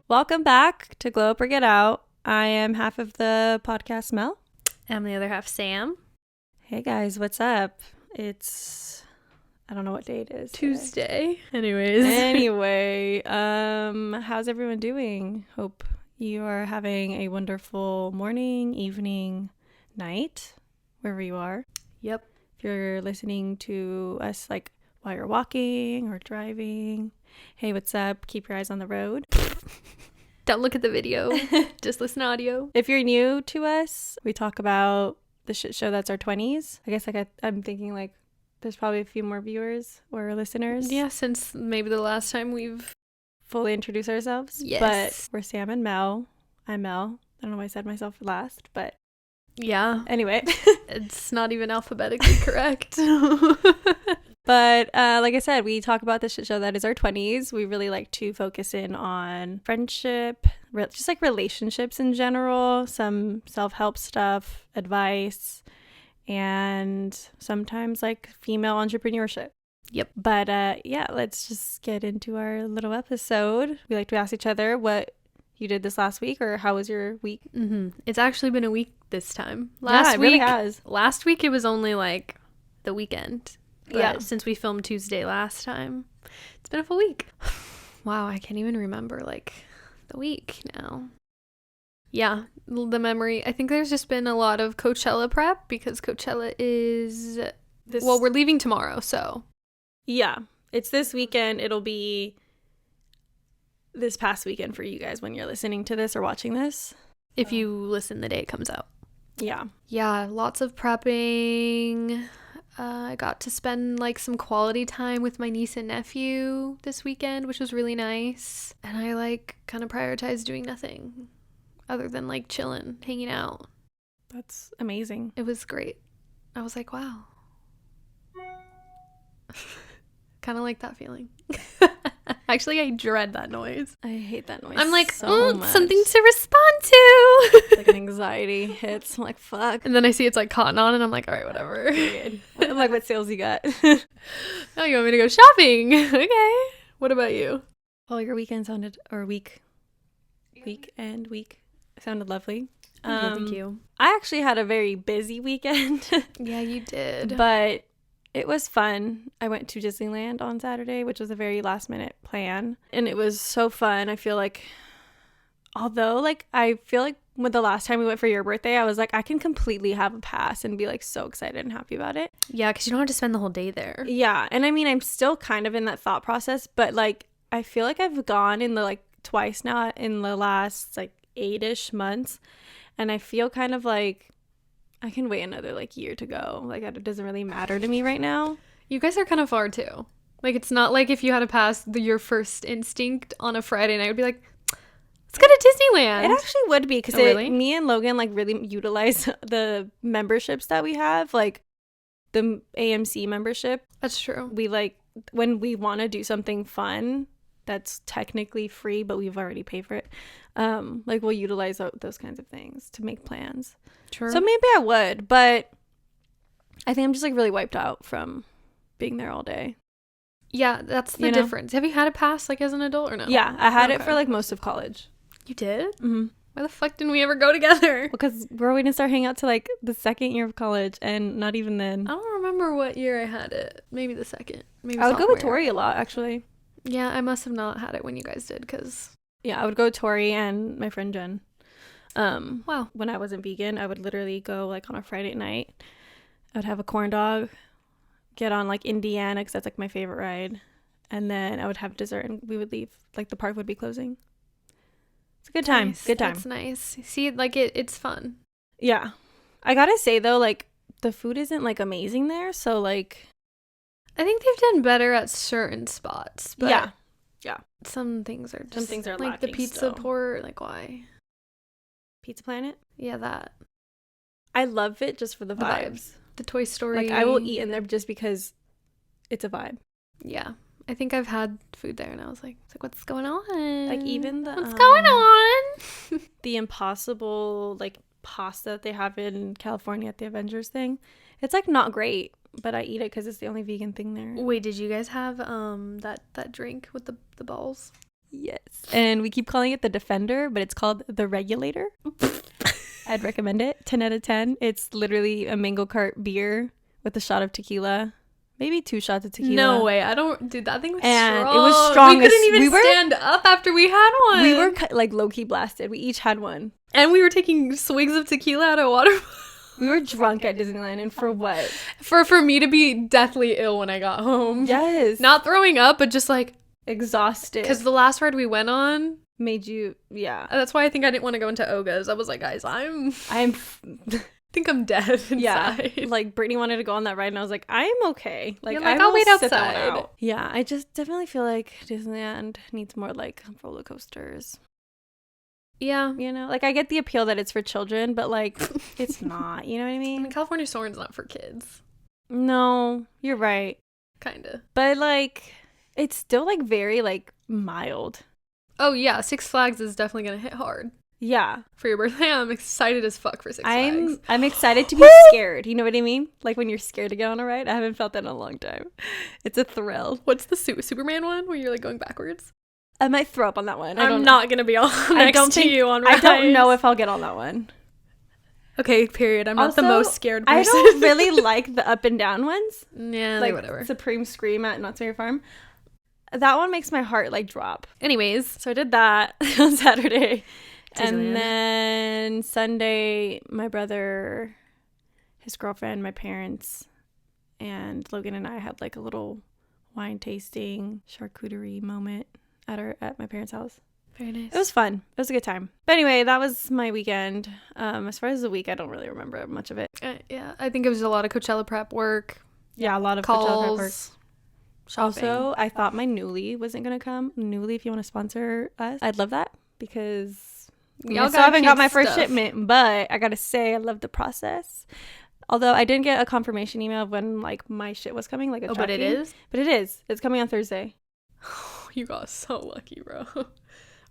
Welcome back to Glow Up or Get Out. I am half of the podcast, Mel. I'm the other half, Sam. Hey guys, what's up? I don't know what day it is. Tuesday. Anyway, how's everyone doing? Hope you are having a wonderful morning, evening, night, wherever you are. Yep. If you're listening to us like while you're walking or driving, hey, what's up? Keep your eyes on the road. Don't look at the video. Just listen to audio. If you're new to us, we talk about the shit show that's our 20s. I guess I'm thinking like there's probably a few more viewers or listeners. Yeah, since maybe the last time we've fully introduced ourselves. Yes. But we're Sam and Mel. I'm Mel. I don't know why I said myself last, but yeah. Anyway. It's not even alphabetically correct. But like I said, we talk about the shit show that is our 20s. We really like to focus in on friendship, just like relationships in general, some self-help stuff, advice, and sometimes like female entrepreneurship. Yep. But yeah, let's just get into our little episode. We like to ask each other what you did this last week or how was your week? Mm-hmm. It's actually been a week this time. It really has. Last week it was only like the weekend. But yeah. Since we filmed Tuesday last time, it's been a full week. Wow, I can't even remember like the week now. Yeah, the memory. I think there's just been a lot of Coachella prep because Coachella is well, we're leaving tomorrow, so. Yeah, it's this weekend. It'll be this past weekend for you guys when you're listening to this or watching this. If you listen the day it comes out. Yeah. Yeah, lots of prepping. I got to spend like some quality time with my niece and nephew this weekend, which was really nice. And I like kind of prioritized doing nothing other than like chilling, hanging out. That's amazing. It was great. I was like, wow. Kind of like that feeling. Actually, I dread that noise. I hate that noise. I'm like, so much. Something to respond to. Like an anxiety hits. I'm like, fuck. And then I see it's like cotton on and I'm like, all right, whatever. I'm like, what sales you got? Oh, you want me to go shopping? Okay. What about you? Well, your weekend sounded, or week sounded lovely. Thank you. I actually had a very busy weekend. Yeah, you did. But it was fun. I went to Disneyland on Saturday, which was a very last minute plan. And it was so fun. I feel like with the last time we went for your birthday, I was like, I can completely have a pass and be like so excited and happy about it. Yeah, because you don't have to spend the whole day there. Yeah. And I mean, I'm still kind of in that thought process, but like, I feel like I've gone in the like twice now in the last like 8-ish months. And I feel kind of like I can wait another like year to go. Like it doesn't really matter to me right now. You guys are kind of far too. Like it's not like if you had to pass your first instinct on a Friday night would be like, let's go to Disneyland. It actually would be because really? Me and Logan like really utilize the memberships that we have, like the AMC membership. That's true. We like when we want to do something fun that's technically free, but we've already paid for it. Like we'll utilize those kinds of things to make plans. True. So maybe I would, but I think I'm just like really wiped out from being there all day. Yeah, that's the difference. Have you had a pass like as an adult or no? Yeah, I had it for like most of college. You did? Mm-hmm. Why the fuck didn't we ever go together? Because we're waiting to start hanging out to like the second year of college, and not even then. I don't remember what year I had it. Maybe the second. Maybe I would go with sophomore Tori a lot, actually. Yeah, I must have not had it when you guys did, because... Yeah, I would go with Tori and my friend Jen. Wow. When I wasn't vegan, I would literally go like on a Friday night. I would have a corn dog, get on like Indiana, because that's like my favorite ride. And then I would have dessert and we would leave. Like the park would be closing. It's a good time. Nice. Good time. That's nice. See, like it's fun. Yeah. I gotta say though, like the food isn't like amazing there. So like... I think they've done better at certain spots. But yeah. some things are just... Some things are like the lacking pizza still. port. Like why? Pizza Planet? Yeah, that. I love it just for the vibes. The Toy Story. Like I will eat in there just because it's a vibe. Yeah. I think I've had food there and I was like, what's going on? Like even the what's going on? The Impossible like pasta that they have in California at the Avengers thing. It's like not great, but I eat it because it's the only vegan thing there. Wait, did you guys have that drink with the balls? Yes. And we keep calling it the Defender, but it's called the Regulator. I'd recommend it. 10 out of 10. It's literally a mango cart beer with a shot of tequila. Maybe 2 shots of tequila. No way. I don't... Dude, that thing was and strong. It was strong. We couldn't even stand up after we had one. We were like low-key blasted. We each had one. And we were taking swigs of tequila out of water. We were drunk at Disneyland, and for what? For me to be deathly ill when I got home. Yes. Not throwing up, but just like... exhausted. Because the last ride we went on... made you... yeah. That's why I think I didn't want to go into Oga's. I was like, guys, I think I'm dead inside. Yeah. Like, Brittany wanted to go on that ride, and I was like, I'm okay. Like, I'll wait outside. Yeah, I just definitely feel like Disneyland needs more, like, roller coasters. Yeah. You know? Like, I get the appeal that it's for children, but, like, it's not. You know what I mean? California Soaring's not for kids. No, you're right. Kinda. But, like, it's still, like, very, like, mild. Oh, yeah. Six Flags is definitely gonna hit hard. Yeah. For your birthday, I'm excited as fuck for Six Flags. I'm excited to be scared. You know what I mean? Like when you're scared to get on a ride. I haven't felt that in a long time. It's a thrill. What's the Superman one where you're like going backwards? I might throw up on that one. I'm not gonna be on next to you on rides. I don't know if I'll get on that one. Okay, period. I'm also, not the most scared person. I don't really like the up and down ones. Yeah, like whatever. Supreme Scream at Knott's Berry Farm. That one makes my heart like drop. Anyways, so I did that on Saturday. Disneyland. And then Sunday, my brother, his girlfriend, my parents, and Logan and I had like a little wine tasting charcuterie moment at my parents' house. Very nice. It was fun. It was a good time. But anyway, that was my weekend. As far as the week, I don't really remember much of it. Yeah, I think it was a lot of Coachella prep work. Yeah, a lot of calls, Coachella prep work. Shopping. Also, I thought my Newly wasn't going to come. Newly, if you want to sponsor us, I'd love that because... I still haven't got my first shipment, but I gotta say I love the process. Although I didn't get a confirmation email of when like my shit was coming, like a tracking. But it is? But it is. It's coming on Thursday. You got so lucky, bro.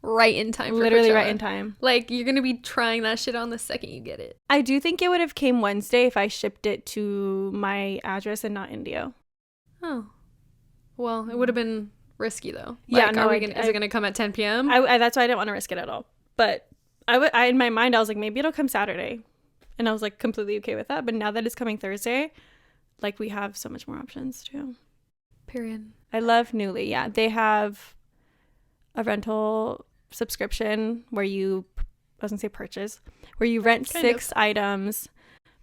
Right in time for literally Coachella. Right in time. Like you're gonna be trying that shit on the second you get it. I do think it would have came Wednesday if I shipped it to my address and not Indio. Oh. Well, it would have been risky though. Yeah, like, no, is it gonna come at 10 p.m.? I that's why I didn't want to risk it at all. But I in my mind I was like, maybe it'll come Saturday, and I was like completely okay with that. But now that it's coming Thursday, like we have so much more options too. Period. I love Newly. Yeah, they have a rental subscription where you, I was gonna say purchase, where you rent kind 6 of items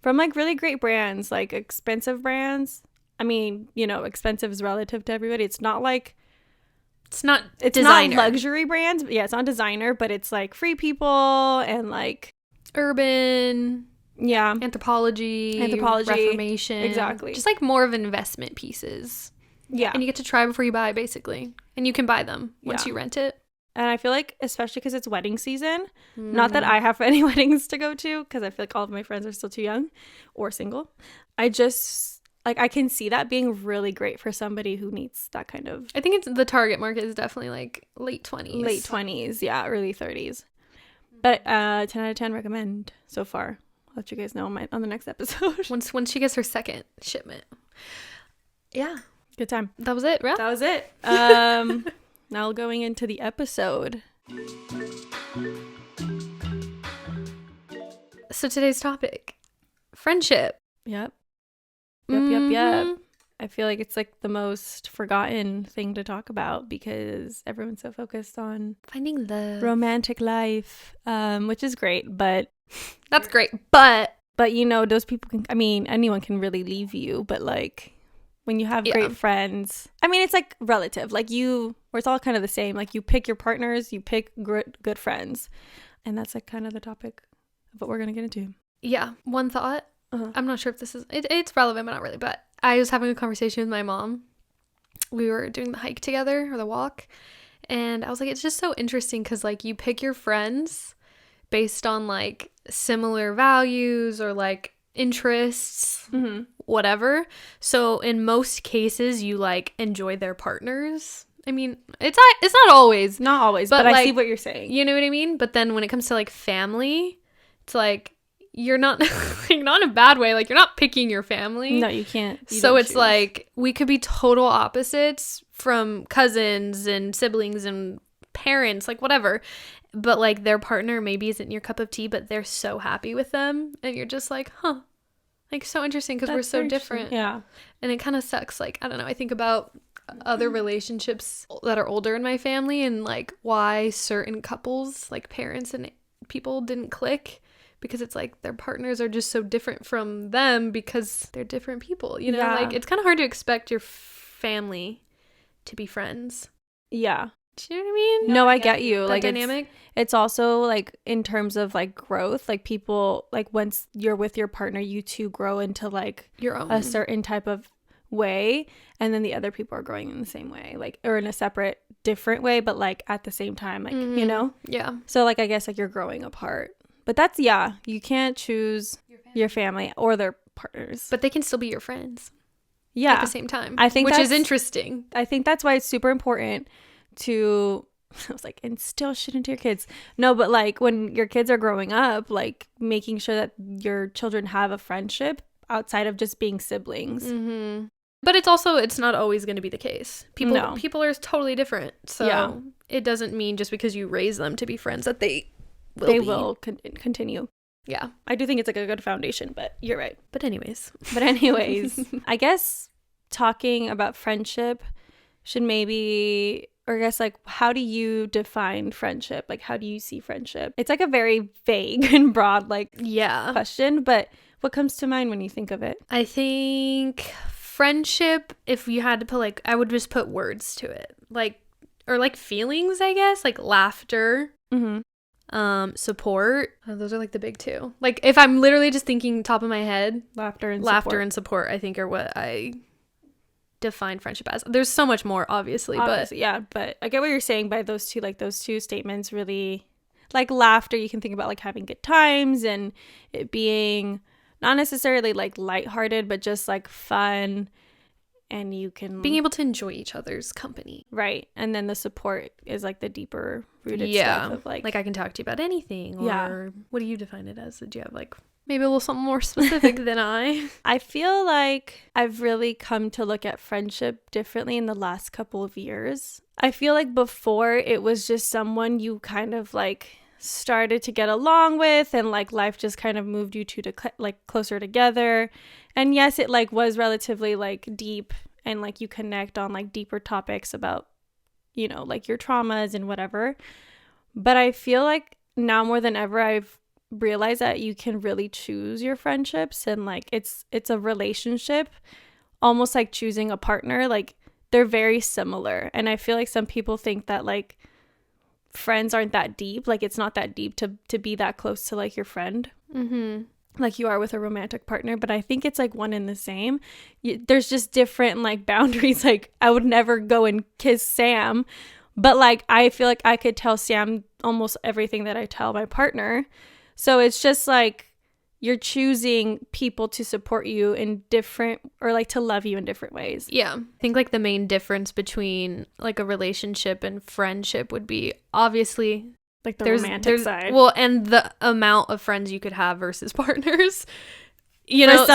from like really great brands, like expensive brands. I mean, you know, expensive is relative to everybody. It's not designer. Not luxury brands. Yeah, it's not designer, but it's like Free People and like urban. Yeah. Anthropology. Reformation. Exactly. Just like more of investment pieces. Yeah. And you get to try before you buy, basically. And you can buy them once you rent it. And I feel like, especially because it's wedding season, not that I have any weddings to go to, because I feel like all of my friends are still too young or single. I just, like, I can see that being really great for somebody who needs that kind of... I think the target market is definitely, like, late 20s. Late 20s, yeah, early 30s. But 10 out of 10 recommend so far. I'll let you guys know on the next episode. Once she gets her second shipment. Yeah. Good time. That was it, right? That was it. Now going into the episode. So today's topic, friendship. Yep. I feel like it's like the most forgotten thing to talk about because everyone's so focused on finding the romantic life, which is great, but that's great. But you know, those people can, I mean, anyone can really leave you, but like when you have great friends, I mean, it's like relative, like where it's all kind of the same. Like you pick your partners, you pick good friends. And that's like kind of the topic of what we're going to get into. Yeah. One thought. I'm not sure if this is, it's relevant, but not really. But I was having a conversation with my mom. We were doing the hike together or the walk. And I was like, it's just so interesting because like you pick your friends based on like similar values or like interests, whatever. So in most cases, you like enjoy their partners. I mean, it's not always. Not always, but like, I see what you're saying. You know what I mean? But then when it comes to like family, it's like you're not like not in a bad way, like you're not picking your family. No, you can't. So it's choose. Like we could be total opposites from cousins and siblings and parents, like whatever, but like their partner maybe isn't your cup of tea, but they're so happy with them, and you're just like, huh, like so interesting because we're so different. Yeah. And it kind of sucks. Like, I don't know, I think about other relationships that are older in my family and like why certain couples, like parents and people, didn't click, because it's like their partners are just so different from them because they're different people, you know? Yeah. Like it's kind of hard to expect your family to be friends. Yeah. Do you know what I mean? No, I get you. That like dynamic. It's also like in terms of like growth, like people, like once you're with your partner, you two grow into like your own, a certain type of way, and then the other people are growing in the same way, like, or in a separate different way, but like at the same time, like, you know? Yeah. So like I guess like you're growing apart, but that's, yeah, you can't choose your family or their partners, but they can still be your friends. Yeah. At the same time, I think, which is interesting. I think that's why it's super important to, I was like, instill shit into your kids. No, but like when your kids are growing up, like making sure that your children have a friendship outside of just being siblings. Mm-hmm. But it's also, it's not always going to be the case. People are totally different. So it doesn't mean just because you raise them to be friends that they will continue. Yeah. I do think it's like a good foundation, but you're right. But anyways, I guess talking about friendship should maybe, or I guess like, how do you define friendship? Like, how do you see friendship? It's like a very vague and broad question, but what comes to mind when you think of it? I think friendship, if you had to put like, I would just put words to it, like, or like feelings, I guess, like laughter, support. Those are like the big two. Like if I'm literally just thinking top of my head, laughter and support, I think are what I define friendship as. There's so much more, obviously, but yeah, but I get what you're saying by those two, like those two statements really, like laughter, you can think about like having good times and it being not necessarily like lighthearted, but just like fun, and you can being able to enjoy each other's company, right? And then the support is like the deeper rooted stuff of like I can talk to you about anything, or what do you define it as? Do you have like maybe a little something more specific than I feel like I've really come to look at friendship differently in the last couple of years. I feel like before it was just someone you kind of like started to get along with, and like life just kind of moved you two to like closer together. And yes, it like was relatively like deep, and like you connect on like deeper topics about, you know, like your traumas and whatever. But I feel like now more than ever I've realized that you can really choose your friendships, and like it's a relationship, almost like choosing a partner. Like they're very similar, and I feel like some people think that like friends aren't that deep, like it's not that deep to be that close to like your friend, like you are with a romantic partner. But I think it's like one and the same. There's just different like boundaries. Like I would never go and kiss Sam, but like I feel like I could tell Sam almost everything that I tell my partner. So it's just like you're choosing people to support you in different, or like to love you in different ways. Yeah. I think like the main difference between like a relationship and friendship would be obviously like the romantic side. Well, and the amount of friends you could have versus partners. You know,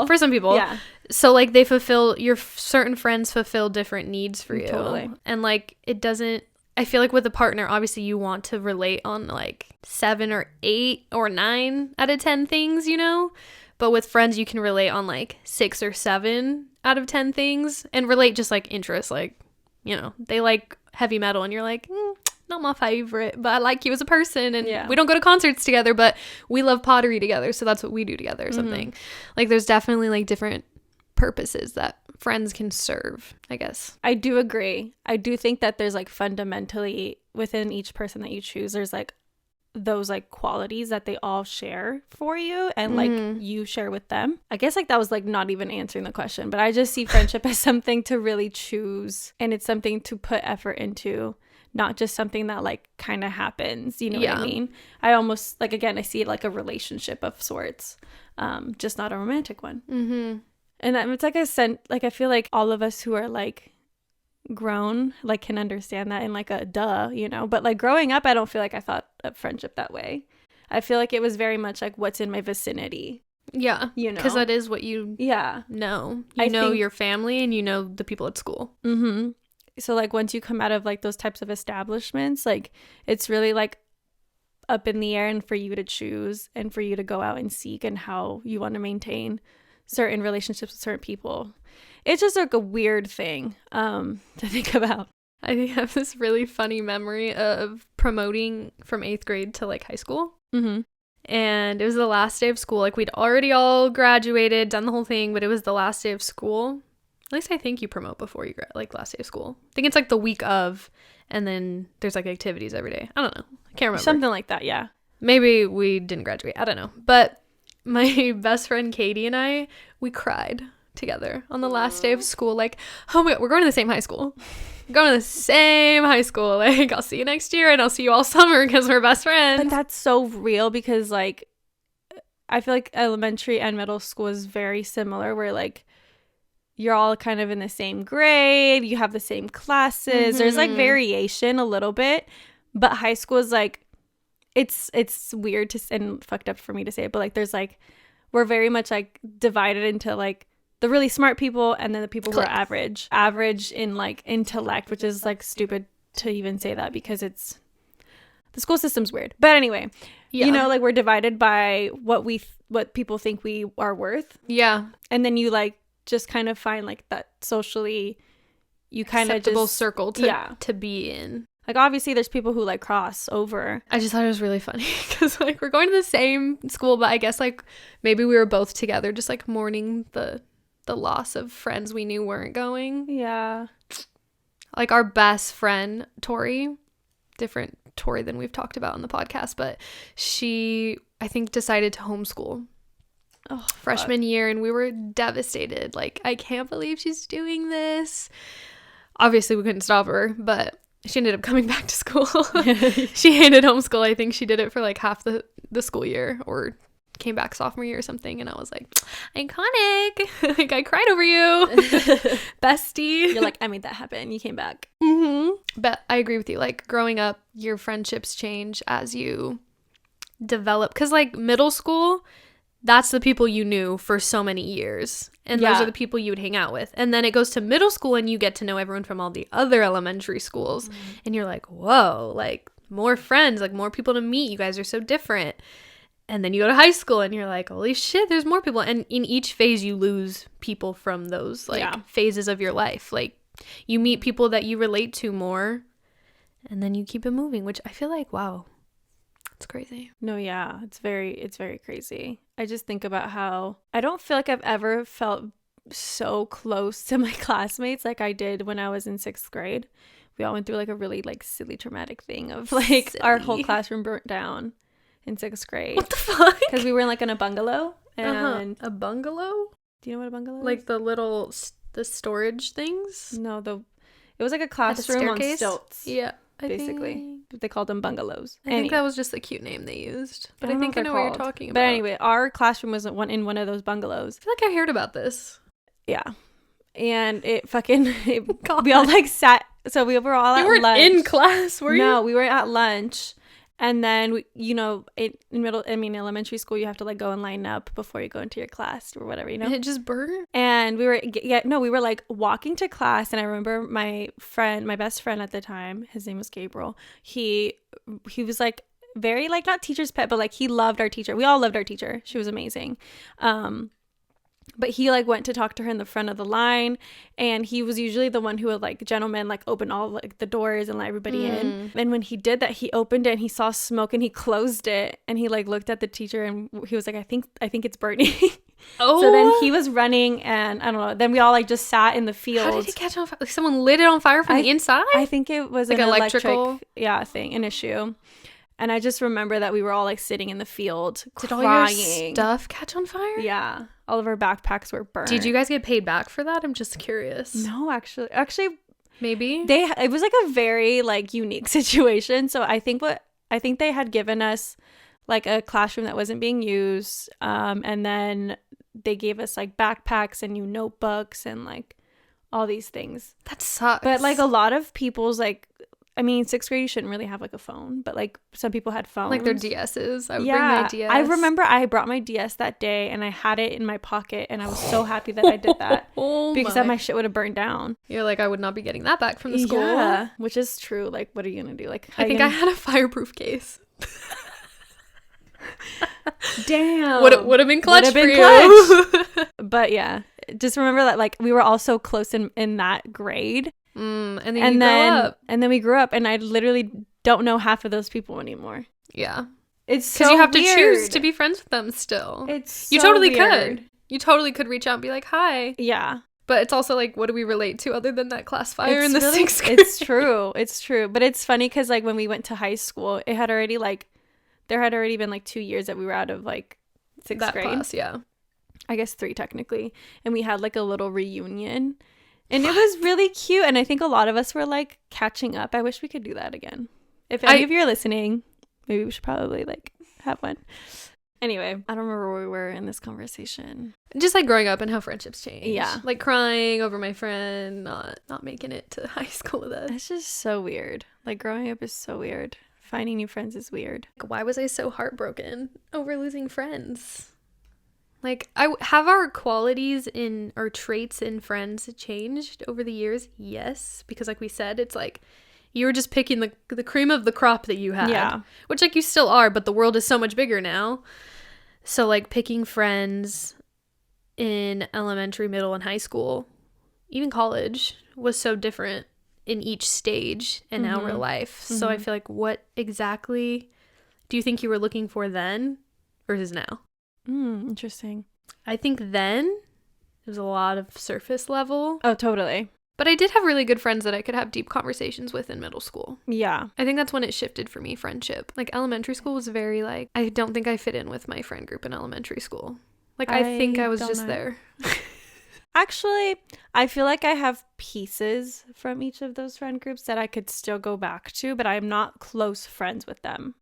for some people. Yeah. So like they fulfill, your certain friends fulfill different needs for you. Totally. And like it doesn't, I feel like with a partner, obviously you want to relate on like 7 or 8 or 9 out of 10 things, you know? But with friends, you can relate on like 6 or 7 out of 10 things, and relate just like interests. Like, you know, they like heavy metal and you're like, not my favorite, but I like you as a person. And we don't go to concerts together, but we love pottery together. So that's what we do together or something. Like there's definitely like different purposes that friends can serve, I guess. I do agree. I do think that there's like fundamentally within each person that you choose, there's like those like qualities that they all share for you, and like you share with them. I guess like that was like not even answering the question, but I just see friendship as something to really choose, and it's something to put effort into, not just something that like kind of happens, you know what I mean? I almost like, again, I see it like a relationship of sorts, just not a romantic one. And it's like like I feel like all of us who are like grown like can understand that in like a you know, but like growing up I don't feel like I thought of friendship that way. I feel like it was very much like what's in my vicinity. Yeah. You know? Because that is what you know. You know your family and you know the people at school. Mm-hmm. So like once you come out of like those types of establishments, like it's really like up in the air and for you to choose and for you to go out and seek and how you want to maintain certain relationships with certain people. It's just like a weird thing to think about. I have this really funny memory of promoting from 8th grade to like high school. Mm-hmm. And it was the last day of school. Like we'd already all graduated, done the whole thing, but it was the last day of school. At least I think you promote before you like last day of school. I think it's like the week of, and then there's like activities every day. I don't know. I can't remember. Something like that, yeah. Maybe we didn't graduate. I don't know. But my best friend Katie and I, we cried together on the last day of school. Like, oh my God, we're going to the same high school. We're going to the same high school. Like, I'll see you next year and I'll see you all summer because we're best friends. But that's so real because like I feel like elementary and middle school is very similar where like you're all kind of in the same grade, you have the same classes. Mm-hmm. There's like variation a little bit, but high school is like it's weird to and fucked up for me to say it, but like there's like we're very much like divided into like the really smart people and then the people who are average in like intellect, which is like stupid to even say that because it's the school system's weird. But anyway, you know, like we're divided by what people think we are worth. Yeah. And then you like just kind of find like that socially you kind of acceptable just circle to be in. Like obviously there's people who like cross over. I just thought it was really funny because like we're going to the same school, but I guess like maybe we were both together just like mourning the loss of friends we knew weren't going. Yeah. Like our best friend, Tori, different Tori than we've talked about on the podcast, but she, I think, decided to homeschool freshman year, and we were devastated. Like, I can't believe she's doing this. Obviously, we couldn't stop her, but she ended up coming back to school. She hated homeschool. I think she did it for like half the school year or came back sophomore year or something, and I was like, iconic. Like I cried over you. Bestie. You're like, I made that happen. You came back. Mm-hmm. But I agree with you, like growing up your friendships change as you develop, because like middle school, that's the people you knew for so many years, and those are the people you would hang out with, and then it goes to middle school and you get to know everyone from all the other elementary schools, and you're like, whoa, like more friends, like more people to meet, you guys are so different. And then you go to high school and you're like, holy shit, there's more people. And in each phase, you lose people from those like phases of your life. Like you meet people that you relate to more and then you keep it moving, which I feel like, wow, it's crazy. No, yeah, it's very crazy. I just think about how I don't feel like I've ever felt so close to my classmates like I did when I was in 6th grade. We all went through like a really like silly traumatic thing of like our whole classroom burnt down in 6th grade. What the fuck? Because we were in a bungalow. And a bungalow? Do you know what a bungalow is? Like the little the storage things? No, it was like a classroom on stilts. Yeah, basically. They called them bungalows. I think that was just the cute name they used. But I think I know what you're talking about. But anyway, our classroom was in one of those bungalows. I feel like I heard about this. Yeah. And it fucking we all like sat, so we were all at lunch. You weren't in class, were you? No, we were at lunch. And then, elementary school, you have to like go and line up before you go into your class or whatever, you know? And it just burned? And we were like walking to class. And I remember my best friend at the time, his name was Gabriel. He was like very like, not teacher's pet, but like he loved our teacher. We all loved our teacher. She was amazing. But he like went to talk to her in the front of the line, and he was usually the one who would like gentleman like open all like the doors and let everybody in. And when he did that, he opened it and he saw smoke and he closed it, and he like looked at the teacher and he was like, I think it's burning. Oh. So then he was running, and I don't know, then we all like just sat in the field. How did it catch on fire? Like someone lit it on fire from the inside? I think it was like an electrical an issue. And I just remember that we were all like sitting in the field crying. Did all your stuff catch on fire? Yeah. All of our backpacks were burned. Did you guys get paid back for that? I'm just curious. No, actually maybe it was like a very like unique situation. So I think they had given us like a classroom that wasn't being used, and then they gave us like backpacks and new notebooks and like all these things. That sucks. But like a lot of people's like I mean, 6th grade, you shouldn't really have like a phone, but like some people had phones. Like their DSs. I would bring my DS. I remember I brought my DS that day and I had it in my pocket and I was so happy that I did that because my shit would have burned down. You're like, I would not be getting that back from the school. Yeah, which is true. Like, what are you going to do? Like, I think I had a fireproof case. Damn. Would have been clutch for you. But yeah, just remember that like we were all so close in that grade. And then we grew up and I literally don't know half of those people anymore. Yeah. It's so because you have weird. to choose to be friends with them still. It's so you totally weird. could. You totally could reach out and be like, hi. Yeah. But it's also like, what do we relate to other than that class fire in the 6th grade? It's true. It's true. But it's funny because like when we went to high school, it had already like, there had already been like 2 years that we were out of like 6th grade. Class, yeah. I guess 3 technically. And we had like a little reunion. And it was really cute. And I think a lot of us were like catching up. I wish we could do that again. If any of you are listening, maybe we should probably like have one. Anyway, I don't remember where we were in this conversation. Just like growing up and how friendships change. Yeah. Like crying over my friend, not making it to high school with us. It's just so weird. Like growing up is so weird. Finding new friends is weird. Why was I so heartbroken over losing friends? Like, have our qualities in our traits in friends changed over the years? Yes, because like we said, it's like you were just picking the cream of the crop that you had. Yeah. Which like you still are, but the world is so much bigger now. So like picking friends in elementary, middle, and high school, even college, was so different in each stage in our life. So I feel like, what exactly do you think you were looking for then versus now? Interesting. I think then it was a lot of surface level. Oh, totally. But I did have really good friends that I could have deep conversations with in middle school. Yeah. I think that's when it shifted for me, friendship. Like elementary school was very like, I don't think I fit in with my friend group in elementary school. Like I think I was just there. Actually, I feel like I have pieces from each of those friend groups that I could still go back to, but I'm not close friends with them.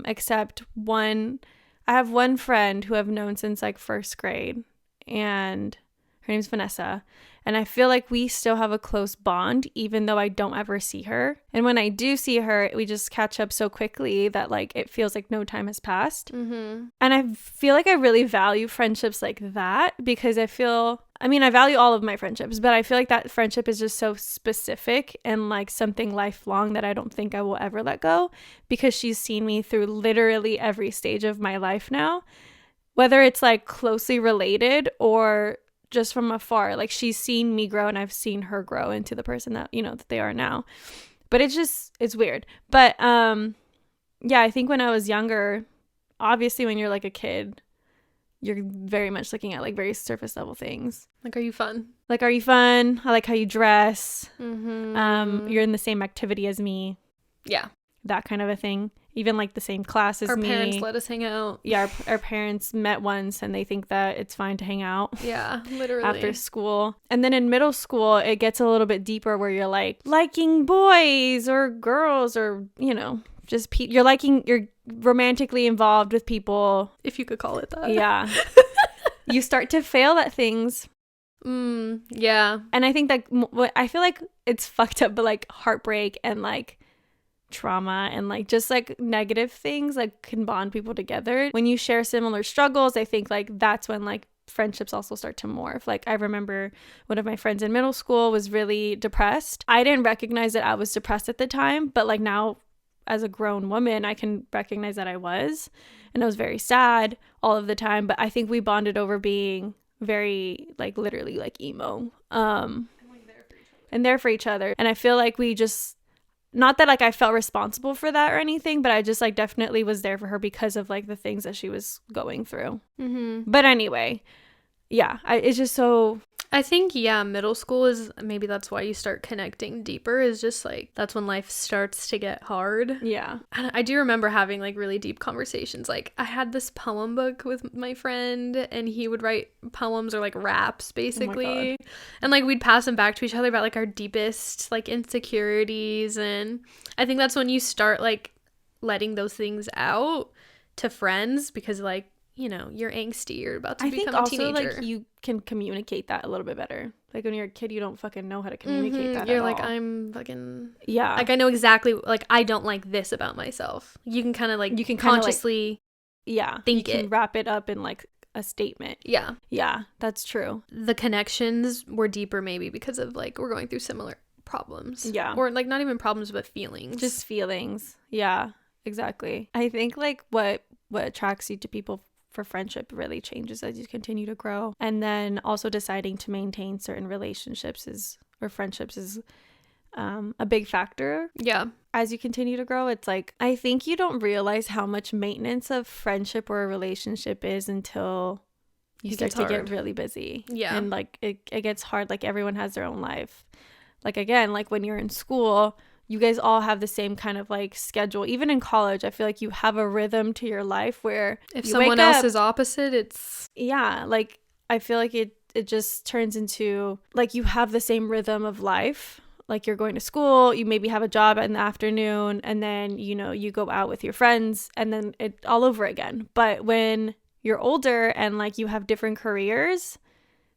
Except one. I have one friend who I've known since like 1st grade, and her name's Vanessa. And I feel like we still have a close bond, even though I don't ever see her. And when I do see her, we just catch up so quickly that like it feels like no time has passed. And I feel like I really value friendships like that because I value all of my friendships, but I feel like that friendship is just so specific and like something lifelong that I don't think I will ever let go because she's seen me through literally every stage of my life now, whether it's like closely related or just from afar. Like she's seen me grow and I've seen her grow into the person that, that they are now. But it's weird. But yeah, I think when I was younger, obviously when you're like a kid, you're very much looking at like very surface level things. Like, are you fun? Like, are you fun? I like how you dress. You're in the same activity as me. Yeah. That kind of a thing. Even like the same class as me. Our parents let us hang out. Yeah, our parents met once and they think that it's fine to hang out. Yeah, literally. After school. And then in middle school, it gets a little bit deeper where you're like liking boys or girls or, just you're romantically involved with people. If you could call it that. Yeah. You start to fail at things. Yeah. And I think that I feel like it's fucked up, but like heartbreak and like trauma and like just like negative things like can bond people together. When you share similar struggles, I think like that's when like friendships also start to morph. Like I remember one of my friends in middle school was really depressed. I didn't recognize that I was depressed at the time, but like now as a grown woman, I can recognize that I was, and I was very sad all of the time. But I think we bonded over being very like literally like emo, and there for each other. And I feel like we just, not that like I felt responsible for that or anything, but I just like definitely was there for her because of like the things that she was going through. But anyway, yeah, it's just so. I think, yeah, middle school is, maybe that's why you start connecting deeper, is just like, that's when life starts to get hard. Yeah. And I do remember having like really deep conversations. Like I had this poem book with my friend and he would write poems or like raps basically. Oh, and like we'd pass them back to each other about like our deepest like insecurities. And I think that's when you start like letting those things out to friends, because like you're angsty, you're about to I become think a also teenager. like you can communicate that a little bit better. Like when you're a kid, you don't fucking know how to communicate that You're at like, all. I'm fucking, Yeah. like, I know exactly, like, I don't like this about myself. You can kind of like, You can kinda, like, consciously you think can it. wrap it up in like a statement. Yeah. Yeah, that's true. The connections were deeper maybe because of like, we're going through similar problems. Yeah. Or like not even problems, but feelings. Just feelings. Yeah, exactly. I think like what attracts you to people for friendship really changes as you continue to grow. And then also deciding to maintain certain relationships or friendships is a big factor. Yeah. As you continue to grow, it's like, I think you don't realize how much maintenance of friendship or a relationship is until you start to get really busy. Yeah. And like it gets hard. Like everyone has their own life. Like again, like when you're in school, you guys all have the same kind of like schedule. Even in college, I feel like you have a rhythm to your life where if you someone wake else up, is opposite, it's like I feel like it just turns into like you have the same rhythm of life. Like you're going to school, you maybe have a job in the afternoon, and then you go out with your friends, and then it all over again. But when you're older and like you have different careers,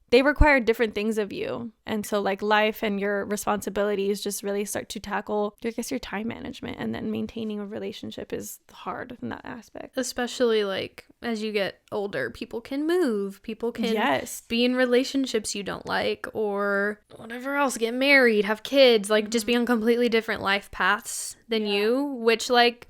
they require different things of you. And so like life and your responsibilities just really start to tackle, I guess, your time management, and then maintaining a relationship is hard in that aspect. especially like as you get older, people can move, people can Yes. be in relationships you don't like, or whatever else, get married, have kids, like just be on completely different life paths than you, which like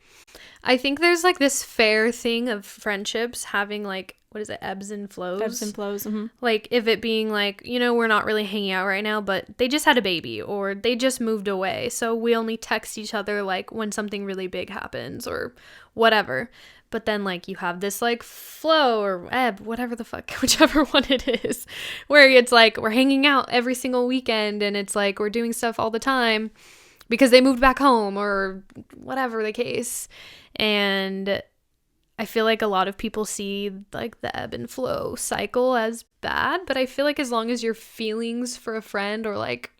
I think there's like this fair thing of friendships having like, what is it, ebbs and flows? Ebbs and flows. Mm-hmm. Like if it being like, we're not really hanging out right now, but they just had a baby or they just moved away, so we only text each other like when something really big happens or whatever. But then like you have this like flow or ebb, whatever the fuck, whichever one it is, where it's like we're hanging out every single weekend and it's like we're doing stuff all the time because they moved back home or whatever the case. And I feel like a lot of people see like the ebb and flow cycle as bad, but I feel like as long as your feelings for a friend or like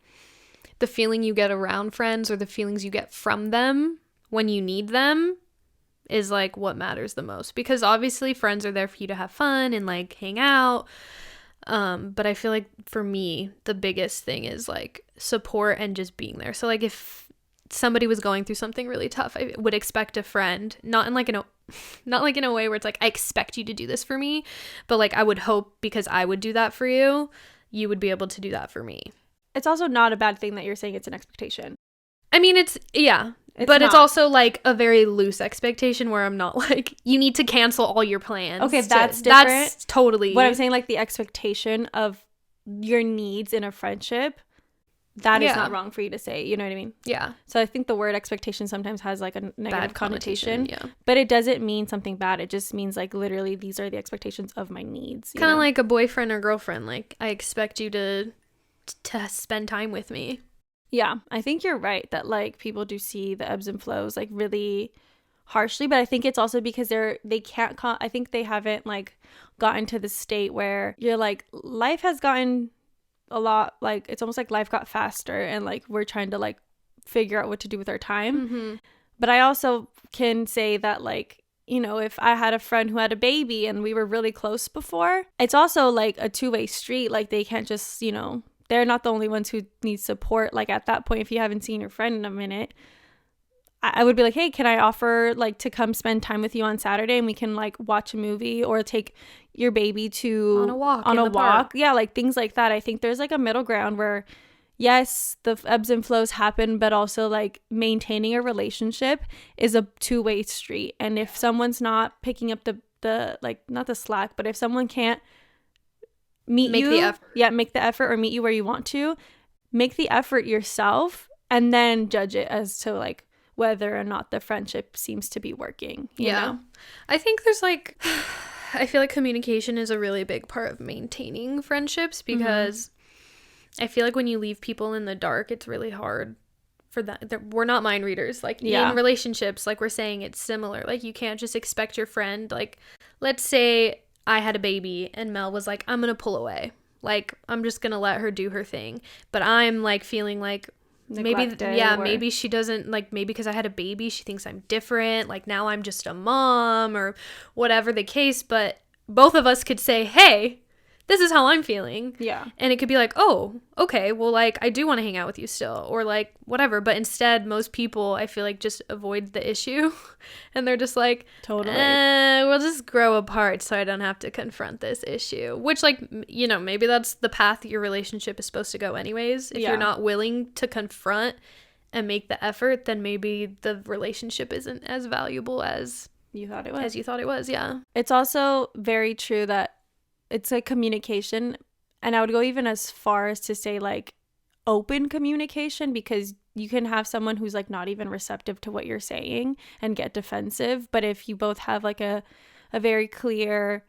the feeling you get around friends or the feelings you get from them when you need them is like what matters the most, because obviously friends are there for you to have fun and like hang out. But I feel like for me, the biggest thing is like support and just being there. So like if somebody was going through something really tough, I would expect a friend, not in a way where it's like I expect you to do this for me, but like I would hope because I would do that for you, you would be able to do that for me. It's also not a bad thing that you're saying it's an expectation. I mean, it's also like a very loose expectation where I'm not like, you need to cancel all your plans. Okay, that's different. That's totally what I'm saying, like the expectation of your needs in a friendship. That is not wrong for you to say, you know what I mean? Yeah. So I think the word expectation sometimes has like a negative connotation. Yeah. But it doesn't mean something bad. It just means like literally these are the expectations of my needs. Kind of like a boyfriend or girlfriend. Like I expect you to spend time with me. Yeah, I think you're right that like people do see the ebbs and flows like really harshly, but I think it's also because they can't I think they haven't like gotten to the state where you're like, life has gotten a lot, like it's almost like life got faster and like we're trying to like figure out what to do with our time. Mm-hmm. But I also can say that like, if I had a friend who had a baby and we were really close before, it's also like a two-way street. Like they can't just, they're not the only ones who need support. Like at that point, if you haven't seen your friend in a minute, I would be like, hey, can I offer like to come spend time with you on Saturday and we can like watch a movie or take your baby to on a walk park. Yeah, like things like that. I think there's like a middle ground where yes, the ebbs and flows happen, but also like maintaining a relationship is a two-way street. And if someone's not picking up the like, not the slack, but if someone can't make the effort or meet you where you want to, make the effort yourself and then judge it as to like whether or not the friendship seems to be working. You know? I think there's like, I feel like communication is a really big part of maintaining friendships, because I feel like when you leave people in the dark, it's really hard for that. We're not mind readers. Like in relationships, like we're saying, it's similar. Like you can't just expect your friend, like let's say I had a baby and Mel was like, I'm going to pull away. Like I'm just going to let her do her thing. But I'm like feeling like, maybe she doesn't like, maybe because I had a baby she thinks I'm different, like now I'm just a mom or whatever the case. But both of us could say, hey, this is how I'm feeling. Yeah. And it could be like, oh, okay, well, like, I do want to hang out with you still, or like, whatever. But instead, most people, I feel like, just avoid the issue. And they're just like, Totally. We'll just grow apart so I don't have to confront this issue. Which, like, you know, maybe that's the path your relationship is supposed to go anyways. If you're not willing to confront and make the effort, then maybe the relationship isn't as valuable as you thought it was. Yeah. It's also very true that it's like communication, and I would go even as far as to say like open communication, because you can have someone who's like not even receptive to what you're saying and get defensive. But if you both have like a very clear,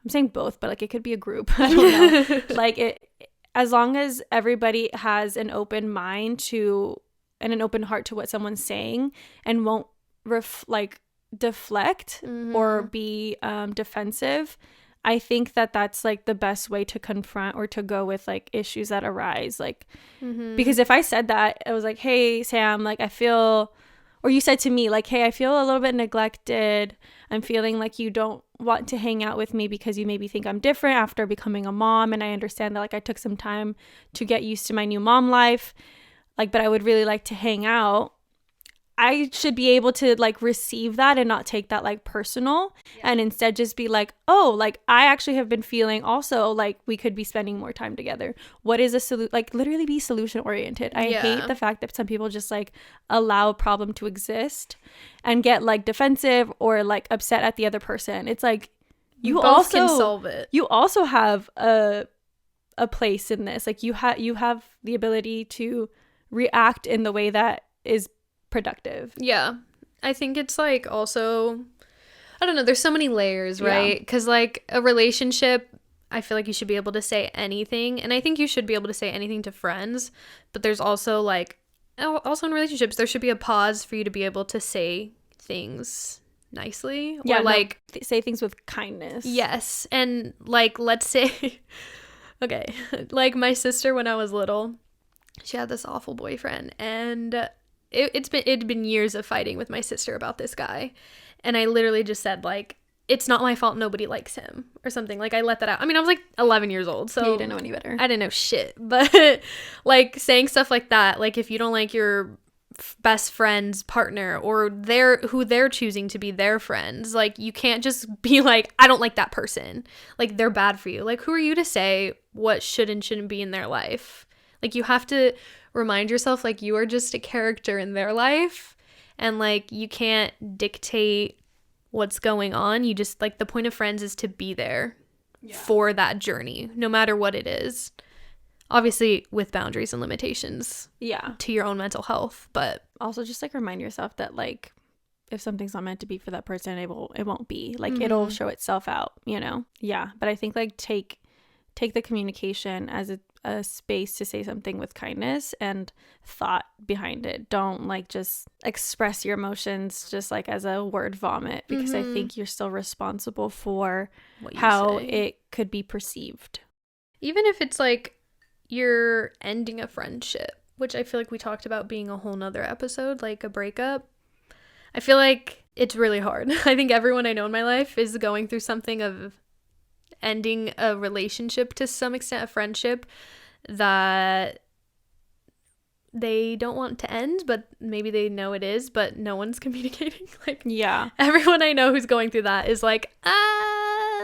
I'm saying both, but like it could be a group, I don't know, like it, as long as everybody has an open mind to and an open heart to what someone's saying and won't deflect or be defensive, I think that that's like the best way to confront or to go with like issues that arise. Like, because if I said that, it was like, hey, Sam, like I feel, or you said to me like, hey, I feel a little bit neglected. I'm feeling like you don't want to hang out with me because you maybe think I'm different after becoming a mom. And I understand that like I took some time to get used to my new mom life, like, but I would really like to hang out. I should be able to like receive that and not take that like personal, and instead just be like, oh, like I actually have been feeling also like we could be spending more time together. What is a solution? Like literally be solution oriented. I hate the fact that some people just like allow a problem to exist and get like defensive or like upset at the other person. It's like you both also can solve it. You also have a place in this. Like you have the ability to react in the way that is productive. Yeah. I think it's like also, I don't know, there's so many layers, right? Because like a relationship, I feel like you should be able to say anything, and I think you should be able to say anything to friends, but there's also like, also in relationships, there should be a pause for you to be able to say things nicely, or like say things with kindness. Yes. And like, let's say okay, like my sister, when I was little, she had this awful boyfriend, and it'd been years of fighting with my sister about this guy, and I literally just said like, it's not my fault nobody likes him, or something. Like I let that out. I mean, I was like 11 years old, so you didn't know any better. I didn't know shit. But like saying stuff like that, like if you don't like your best friend's partner, or who they're choosing to be their friends, like you can't just be like, I don't like that person, like they're bad for you. Like who are you to say what should and shouldn't be in their life? Like you have to remind yourself like you are just a character in their life, and like you can't dictate what's going on. You just, like, the point of friends is to be there for that journey, no matter what it is, obviously with boundaries and limitations to your own mental health. But also just like remind yourself that like if something's not meant to be for that person, it won't be, like it'll show itself out, you know. But I think like take the communication as a space to say something with kindness and thought behind it. Don't like just express your emotions just like as a word vomit, because I think you're still responsible for how it could be perceived. Even if it's like you're ending a friendship, which I feel like we talked about being a whole nother episode, like a breakup. I feel like it's really hard. I think everyone I know in my life is going through something of ending a relationship, to some extent a friendship that they don't want to end, but maybe they know it is, but no one's communicating. Like everyone I know who's going through that is like I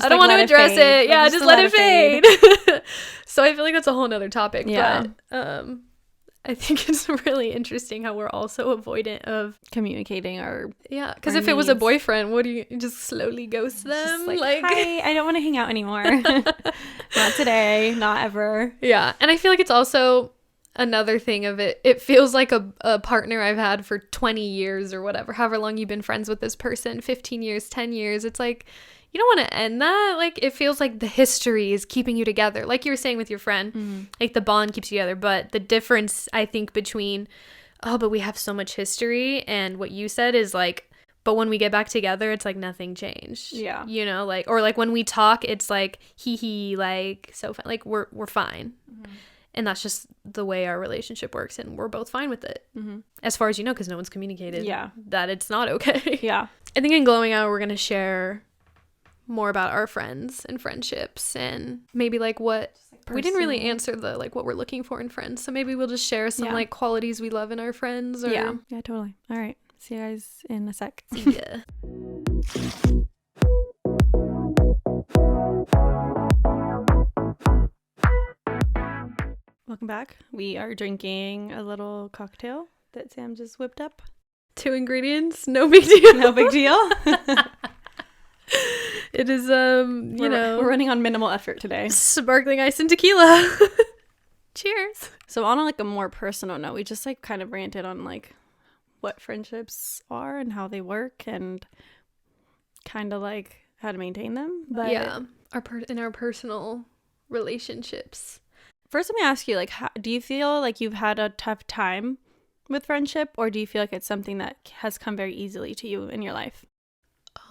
don't want to address it. Yeah, just let it fade. So I feel like that's a whole nother topic. But I think it's really interesting how we're all so avoidant of communicating our because if it was a boyfriend, what do you just slowly ghost them? Just like, hi, I don't want to hang out anymore. Not today, not ever. Yeah. And I feel like it's also another thing of it feels like a partner I've had for 20 years or whatever, however long you've been friends with this person, 15 years, 10 years. It's like, you don't want to end that. Like, it feels like the history is keeping you together. Like you were saying with your friend, like the bond keeps you together. But the difference, I think, between, but we have so much history, and what you said is like, but when we get back together, it's like nothing changed. Yeah. You know, like, or like when we talk, it's like, hee, like, so fun. Like, we're fine. And that's just the way our relationship works, and we're both fine with it. Mm-hmm. As far as you know, because no one's communicated Yeah. that it's not okay. Yeah. I think in Glowing Out, we're going to share more about our friends and friendships, and maybe like what we didn't really answer the like what we're looking for in friends. So maybe we'll just share some like qualities we love in our friends. Or... Yeah, totally. All right. See you guys in a sec. See ya. Welcome back. We are drinking a little cocktail that Sam just whipped up. 2 ingredients, no big deal. No big deal. It is we're running on minimal effort today. Sparkling ice and tequila. Cheers. So on a more personal note, we just like kind of ranted on like what friendships are and how they work and kind of like how to maintain them. But yeah, in our personal relationships. First, let me ask you, like, do you feel like you've had a tough time with friendship, or do you feel like it's something that has come very easily to you in your life?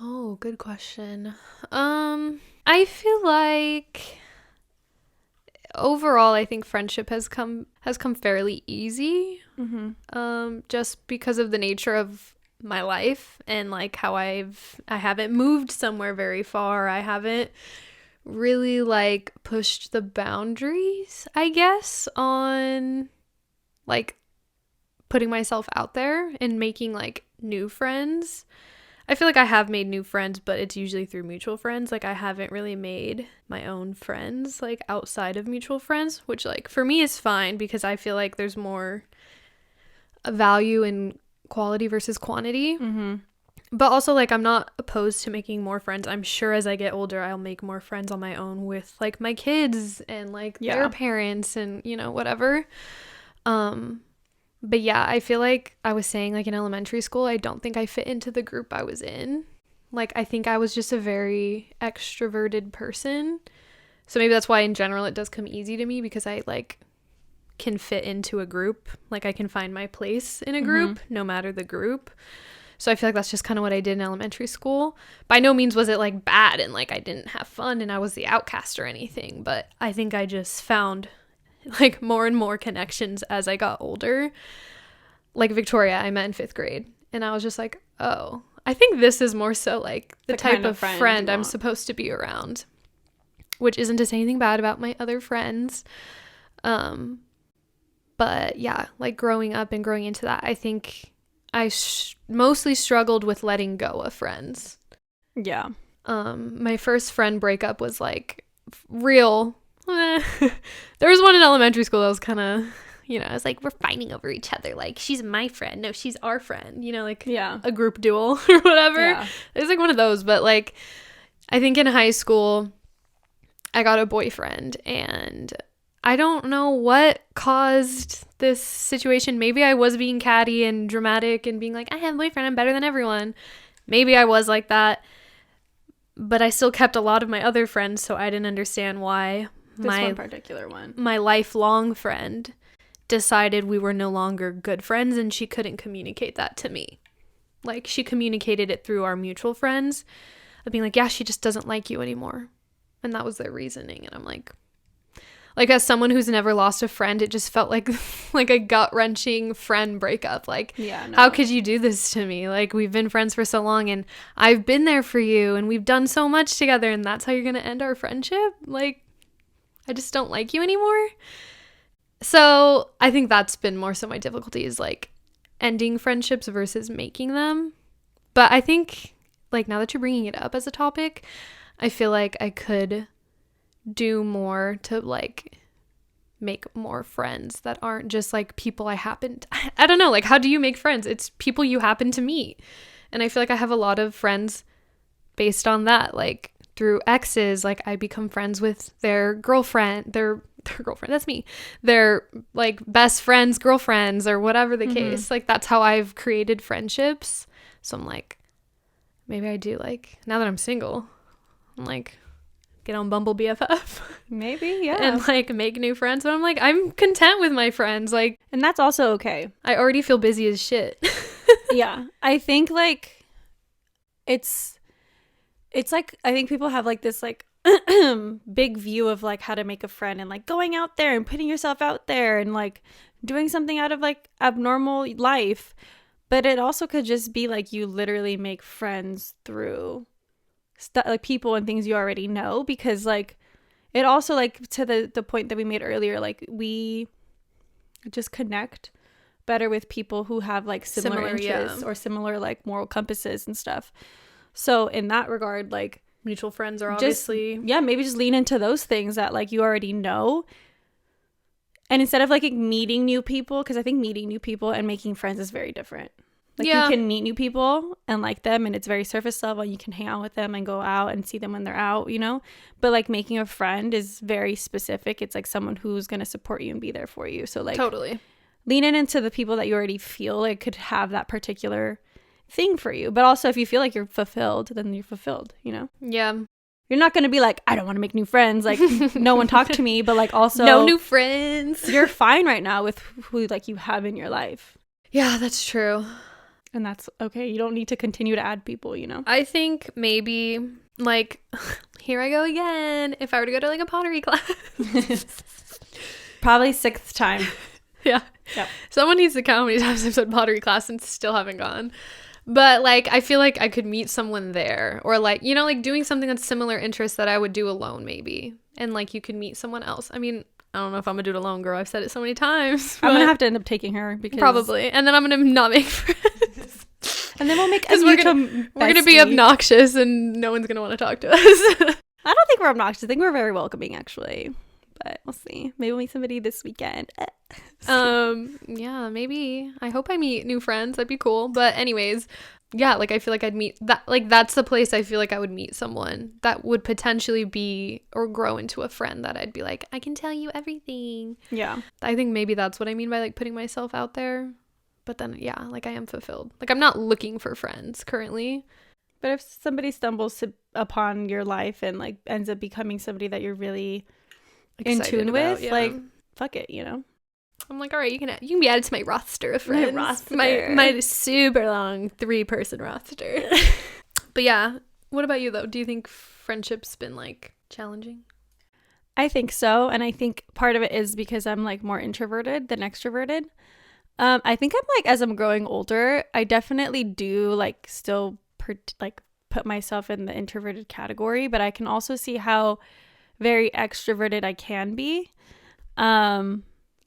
Oh, good question. I feel like overall, I think friendship has come fairly easy. Mm-hmm. Just because of the nature of my life and like how I haven't moved somewhere very far. I haven't really like pushed the boundaries, I guess, on like putting myself out there and making like new friends. I feel like I have made new friends, but it's usually through mutual friends. Like I haven't really made my own friends like outside of mutual friends, which like for me is fine because I feel like there's more value in quality versus quantity. Mm-hmm. But also, like, I'm not opposed to making more friends. I'm sure as I get older, I'll make more friends on my own with, like, my kids and, like, their parents and, you know, whatever. But, yeah, I feel like I was saying, like, in elementary school, I don't think I fit into the group I was in. Like, I think I was just a very extroverted person. So maybe that's why, in general, it does come easy to me because I, like, can fit into a group. Like, I can find my place in a group, no matter the group. So I feel like that's just kind of what I did in elementary school. By no means was it like bad and like I didn't have fun and I was the outcast or anything. But I think I just found like more and more connections as I got older. Like Victoria, I met in 5th grade. And I was just like, oh, I think this is more so like the type kind of friend I'm supposed to be around. Which isn't to say anything bad about my other friends. But yeah, like growing up and growing into that, I think I mostly struggled with letting go of friends. Yeah. My first friend breakup was like real. There was one in elementary school that was kind of, you know, I was like, we're fighting over each other. Like, she's my friend. No, she's our friend. You know, like a group duel or whatever. Yeah. It was like one of those. But like, I think in high school, I got a boyfriend and I don't know what caused this situation. Maybe I was being catty and dramatic and being like, I have a boyfriend, I'm better than everyone. Maybe I was like that. But I still kept a lot of my other friends, so I didn't understand why one particular one. My lifelong friend decided we were no longer good friends and she couldn't communicate that to me. Like, she communicated it through our mutual friends of being like, yeah, she just doesn't like you anymore. And that was their reasoning. And I'm like, as someone who's never lost a friend, it just felt like a gut-wrenching friend breakup. Like, how could you do this to me? Like, we've been friends for so long, and I've been there for you, and we've done so much together, and that's how you're going to end our friendship? Like, I just don't like you anymore. So I think that's been more so my difficulty is, like, ending friendships versus making them. But I think, like, now that you're bringing it up as a topic, I feel like I could do more to like make more friends that aren't just like people I don't know, like how do you make friends? It's people you happen to meet. And I feel like I have a lot of friends based on that, like through exes. Like I become friends with their girlfriend, their girlfriend, that's me, their like best friends girlfriends or whatever the case. Like that's how I've created friendships. So I'm like, maybe I do, like now that I'm single, I'm like, get on Bumble BFF. Maybe, yeah. And like make new friends. But I'm like, I'm content with my friends. Like, and that's also okay. I already feel busy as shit. Yeah. I think like it's like, I think people have like this like big view of like how to make a friend and like going out there and putting yourself out there and like doing something out of like abnormal life. But it also could just be like you literally make friends through like people and things you already know, because like it also, like, to the point that we made earlier, like we just connect better with people who have like similar interests or similar like moral compasses and stuff. So in that regard, like mutual friends are obviously maybe just lean into those things that like you already know, and instead of like meeting new people, because I think meeting new people and making friends is very different. Like you can meet new people and like them, and it's very surface level, and you can hang out with them and go out and see them when they're out, you know. But like making a friend is very specific. It's like someone who's going to support you and be there for you. So like totally lean into the people that you already feel like could have that particular thing for you. But also if you feel like you're fulfilled, then you're fulfilled, you know. Yeah, you're not going to be like, I don't want to make new friends, like no one talk to me, but like also no new friends. You're fine right now with who like you have in your life. Yeah, that's true. And that's okay. You don't need to continue to add people, you know? I think maybe, like, here I go again. If I were to go to, like, a pottery class. Probably 6th time. Yeah. Yep. Someone needs to count how many times I've said pottery class and still haven't gone. But, like, I feel like I could meet someone there. Or, like, you know, like, doing something that's similar interests that I would do alone, maybe. And, like, you could meet someone else. I mean, I don't know if I'm gonna do it alone, girl. I've said it so many times. I'm gonna have to end up taking her because probably, and then I'm gonna not make friends. And then we'll make we're gonna be obnoxious, and no one's gonna want to talk to us. I don't think we're obnoxious. I think we're very welcoming, actually. But we'll see. Maybe we'll meet somebody this weekend. Yeah, maybe. I hope I meet new friends. That'd be cool. But anyways, yeah, like I feel like I'd meet that, like that's the place I feel like I would meet someone that would potentially be or grow into a friend that I'd be like, I can tell you everything. Yeah. I think maybe that's what I mean by like putting myself out there. But then yeah, like I am fulfilled. Like I'm not looking for friends currently. But if somebody stumbles upon your life and like ends up becoming somebody that you're really in tune with, like fuck it, you know. I'm like, all right, you can be added to my roster of friends. My super long 3-person roster. But yeah, what about you though? Do you think friendship's been like challenging? I think so, and I think part of it is because I'm like more introverted than extroverted. I think I'm like, as I'm growing older, I definitely do like still put myself in the introverted category, but I can also see how very extroverted I can be.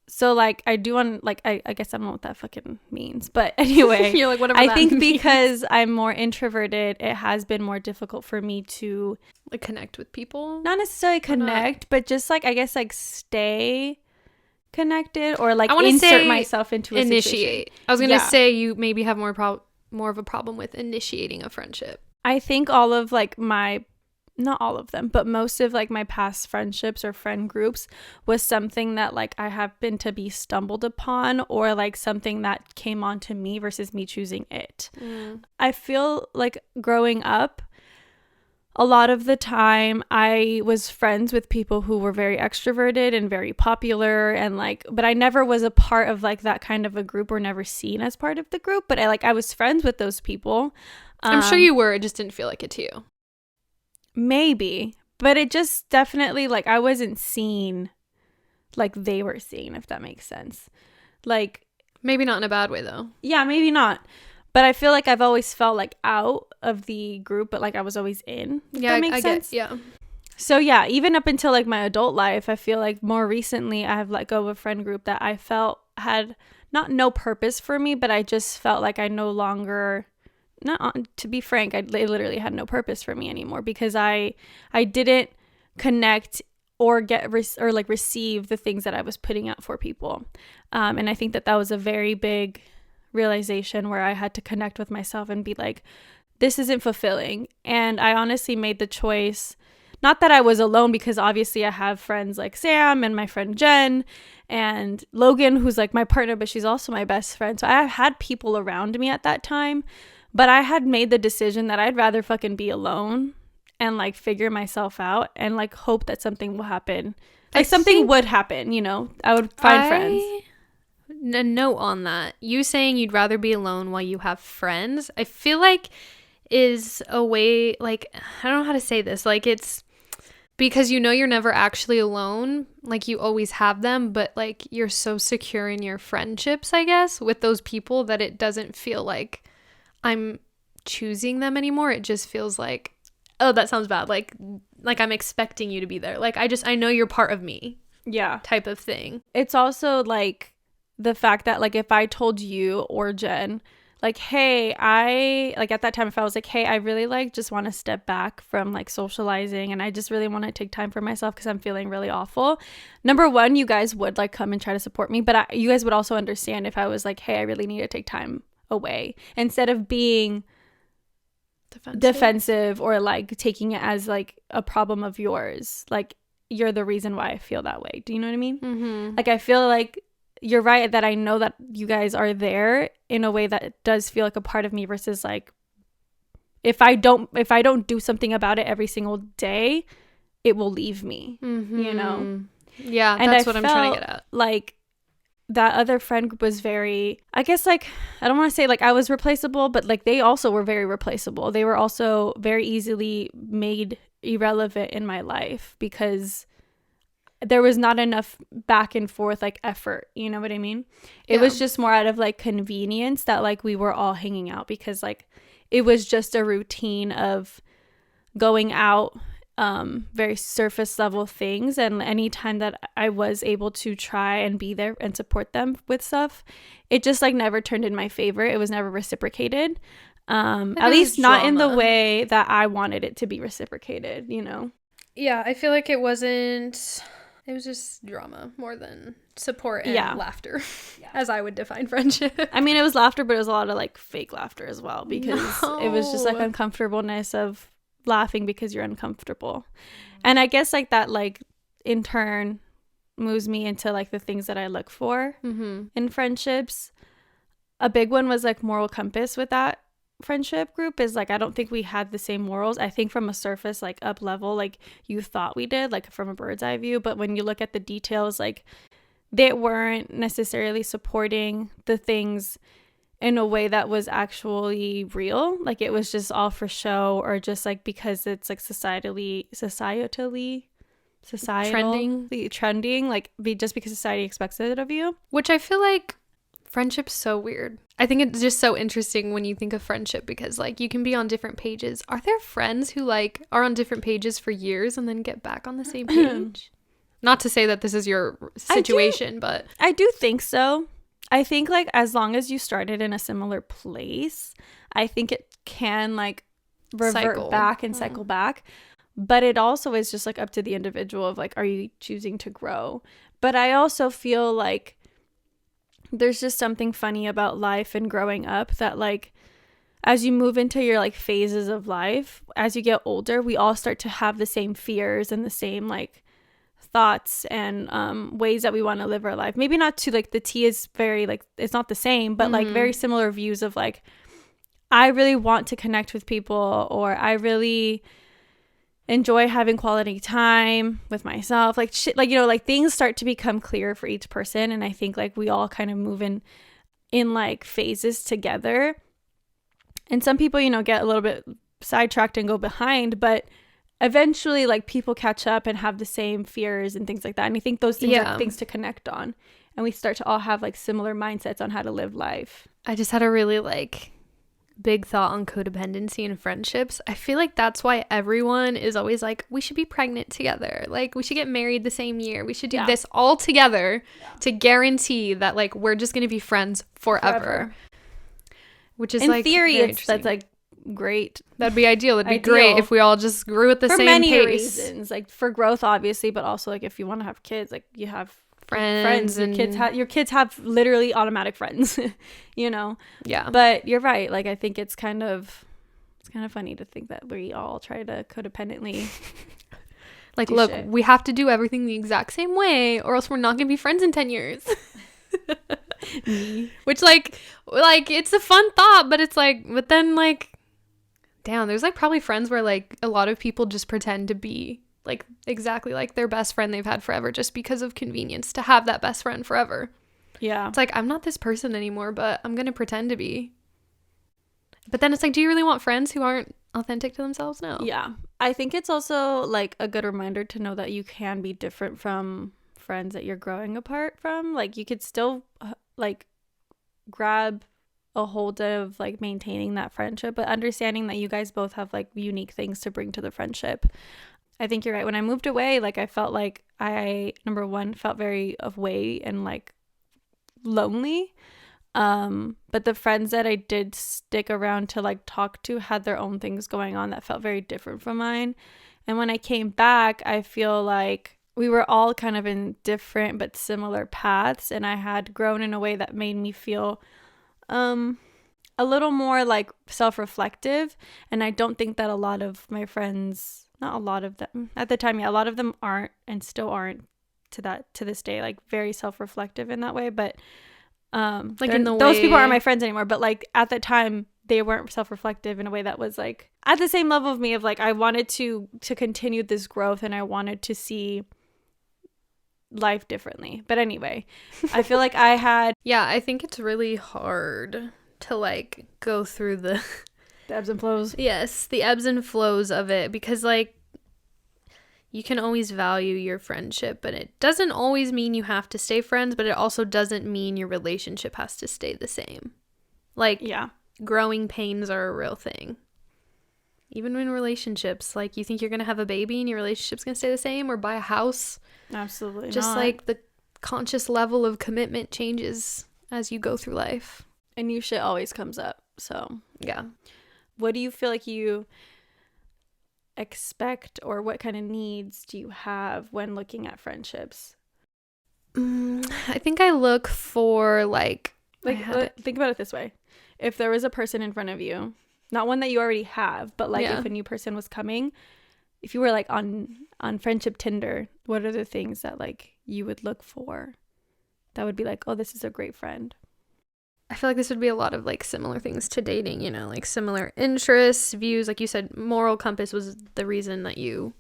So like I do want like I guess I don't know what that fucking means, but anyway, you're like whatever. I think means. Because I'm more introverted, it has been more difficult for me to like connect with people. Not necessarily connect, but just like I guess like stay connected or like insert myself into a initiate. Situation. I was gonna say you maybe have more of a problem with initiating a friendship. I think all of like not all of them, but most of like my past friendships or friend groups was something that like I happened to be stumbled upon or like something that came onto me versus me choosing it. I feel like growing up, a lot of the time I was friends with people who were very extroverted and very popular and like, but I never was a part of like that kind of a group or never seen as part of the group, but I was friends with those people. I'm sure you were, it just didn't feel like it to you. Maybe, but it just definitely like I wasn't seen like they were seen, if that makes sense. Like maybe not in a bad way though. Yeah, maybe not. But I feel like I've always felt like out of the group, but like I was always in. That makes sense. Yeah. So yeah, even up until like my adult life, I feel like more recently I have let go of a friend group that I felt had not no purpose for me, but I just felt like I no longer. To be frank, they literally had no purpose for me anymore because I didn't connect or receive the things that I was putting out for people. And I think that was a very big realization where I had to connect with myself and be like, this isn't fulfilling. And I honestly made the choice, not that I was alone, because obviously I have friends like Sam and my friend Jen and Logan, who's like my partner, but she's also my best friend. So I had people around me at that time. But I had made the decision that I'd rather fucking be alone and like figure myself out and like hope that something will happen. Like something would happen, you know, I would find friends. A note on that. You saying you'd rather be alone while you have friends, I feel like is a way, like, I don't know how to say this. Like it's because you know you're never actually alone, like you always have them, but like you're so secure in your friendships, I guess, with those people that it doesn't feel like I'm choosing them anymore. It just feels like, oh, that sounds bad, like I'm expecting you to be there, like I know you're part of me, yeah, type of thing. It's also like the fact that like if I told you or Jen like, hey, I like at that time, if I was like, hey, I really like just want to step back from like socializing and I just really want to take time for myself because I'm feeling really awful. Number one, you guys would like come and try to support me, but you guys would also understand if I was like, hey, I really need to take time away, instead of being defensive or like taking it as like a problem of yours. Like, you're the reason why I feel that way. Do you know what I mean? Mm-hmm. Like, I feel like you're right that I know that you guys are there in a way that it does feel like a part of me, versus like if I don't do something about it every single day, it will leave me. Mm-hmm. You know? Yeah, and that's what I'm trying to get at. Like, that other friend group was very, I guess, like, I don't want to say like I was replaceable, but like they also were very replaceable. They were also very easily made irrelevant in my life because there was not enough back and forth like effort, you know what I mean? It was just more out of like convenience that like we were all hanging out, because like it was just a routine of going out, very surface level things, and anytime that I was able to try and be there and support them with stuff, it just like never turned in my favor. It was never reciprocated, at least not in the way that I wanted it to be reciprocated, you know? Yeah, I feel like it was just drama more than support and laughter, as I would define friendship. I mean, it was laughter, but it was a lot of like fake laughter as well, because it was just like uncomfortableness of laughing because you're uncomfortable. And I guess like that like in turn moves me into like the things that I look for in friendships. A big one was like moral compass with that friendship group is like I don't think we had the same morals. I think from a surface like up level, like you thought we did, like from a bird's eye view, but when you look at the details, like they weren't necessarily supporting the things in a way that was actually real. Like it was just all for show, or just like because it's like societally trending, like just because society expects it of you. Which I feel like friendship's so weird. I think it's just so interesting when you think of friendship, because like you can be on different pages. Are there friends who like are on different pages for years and then get back on the same page? Not to say that this is your situation, but I do think so. I think like as long as you started in a similar place, I think it can like revert back and cycle back. But it also is just like up to the individual of like, are you choosing to grow? But I also feel like there's just something funny about life and growing up, that like as you move into your like phases of life, as you get older, we all start to have the same fears and the same like thoughts and ways that we want to live our life. Maybe not to like the T is very like, it's not the same, but like very similar views of like, I really want to connect with people, or I really enjoy having quality time with myself, like shit, like, you know, like things start to become clear for each person. And I think like we all kind of move in like phases together, and some people, you know, get a little bit sidetracked and go behind, but eventually like people catch up and have the same fears and things like that. And I think those things are things to connect on, and we start to all have like similar mindsets on how to live life. I just had a really like big thought on codependency and friendships. I feel like that's why everyone is always like, we should be pregnant together, like we should get married the same year, we should do this all together to guarantee that like we're just going to be friends forever. Which is in like theory that's like great. That'd be ideal. It'd be great if we all just grew at the same pace. For many reasons, like for growth obviously, but also like if you want to have kids, like you have friends and your kids have literally automatic friends. You know? Yeah. But you're right, like I think it's kind of funny to think that we all try to codependently like look shit. We have to do everything the exact same way, or else we're not gonna be friends in 10 years. Which like it's a fun thought, but it's like, but then like damn, there's like probably friends where like a lot of people just pretend to be like exactly like their best friend they've had forever, just because of convenience to have that best friend forever. Yeah. It's like, I'm not this person anymore, but I'm going to pretend to be. But then it's like, do you really want friends who aren't authentic to themselves? No. Yeah. I think it's also like a good reminder to know that you can be different from friends that you're growing apart from. Like you could still like grab a hold of like maintaining that friendship, but understanding that you guys both have like unique things to bring to the friendship. I think you're right. When I moved away, like I felt like I, number one, felt very away and like lonely. But the friends that I did stick around to like talk to had their own things going on that felt very different from mine. And when I came back, I feel like we were all kind of in different but similar paths, and I had grown in a way that made me feel a little more like self-reflective. And I don't think that a lot of my friends, not a lot of them at the time, yeah, a lot of them aren't and still aren't to this day, like very self-reflective in that way. But like in the way, those people aren't my friends anymore, but like at the time they weren't self-reflective in a way that was like at the same level of me, of like I wanted to continue this growth and I wanted to see life differently. But anyway, I feel like I had yeah, I think it's really hard to like go through the ebbs and flows. Yes, the ebbs and flows of it, because like you can always value your friendship, but it doesn't always mean you have to stay friends, but it also doesn't mean your relationship has to stay the same. Like, yeah, growing pains are a real thing. Even in relationships, like you think you're going to have a baby and your relationship's going to stay the same, or buy a house. Absolutely just not. Like the conscious level of commitment changes as you go through life. And new shit always comes up. So, yeah. What do you feel like you expect, or what kind of needs do you have when looking at friendships? I think I look for like think about it this way. If there was a person in front of you, not one that you already have, but like if a new person was coming, if you were like on friendship Tinder, what are the things that like you would look for that would be like, oh, this is a great friend? I feel like this would be a lot of like similar things to dating, you know, like similar interests, views. Like you said, moral compass was the reason that you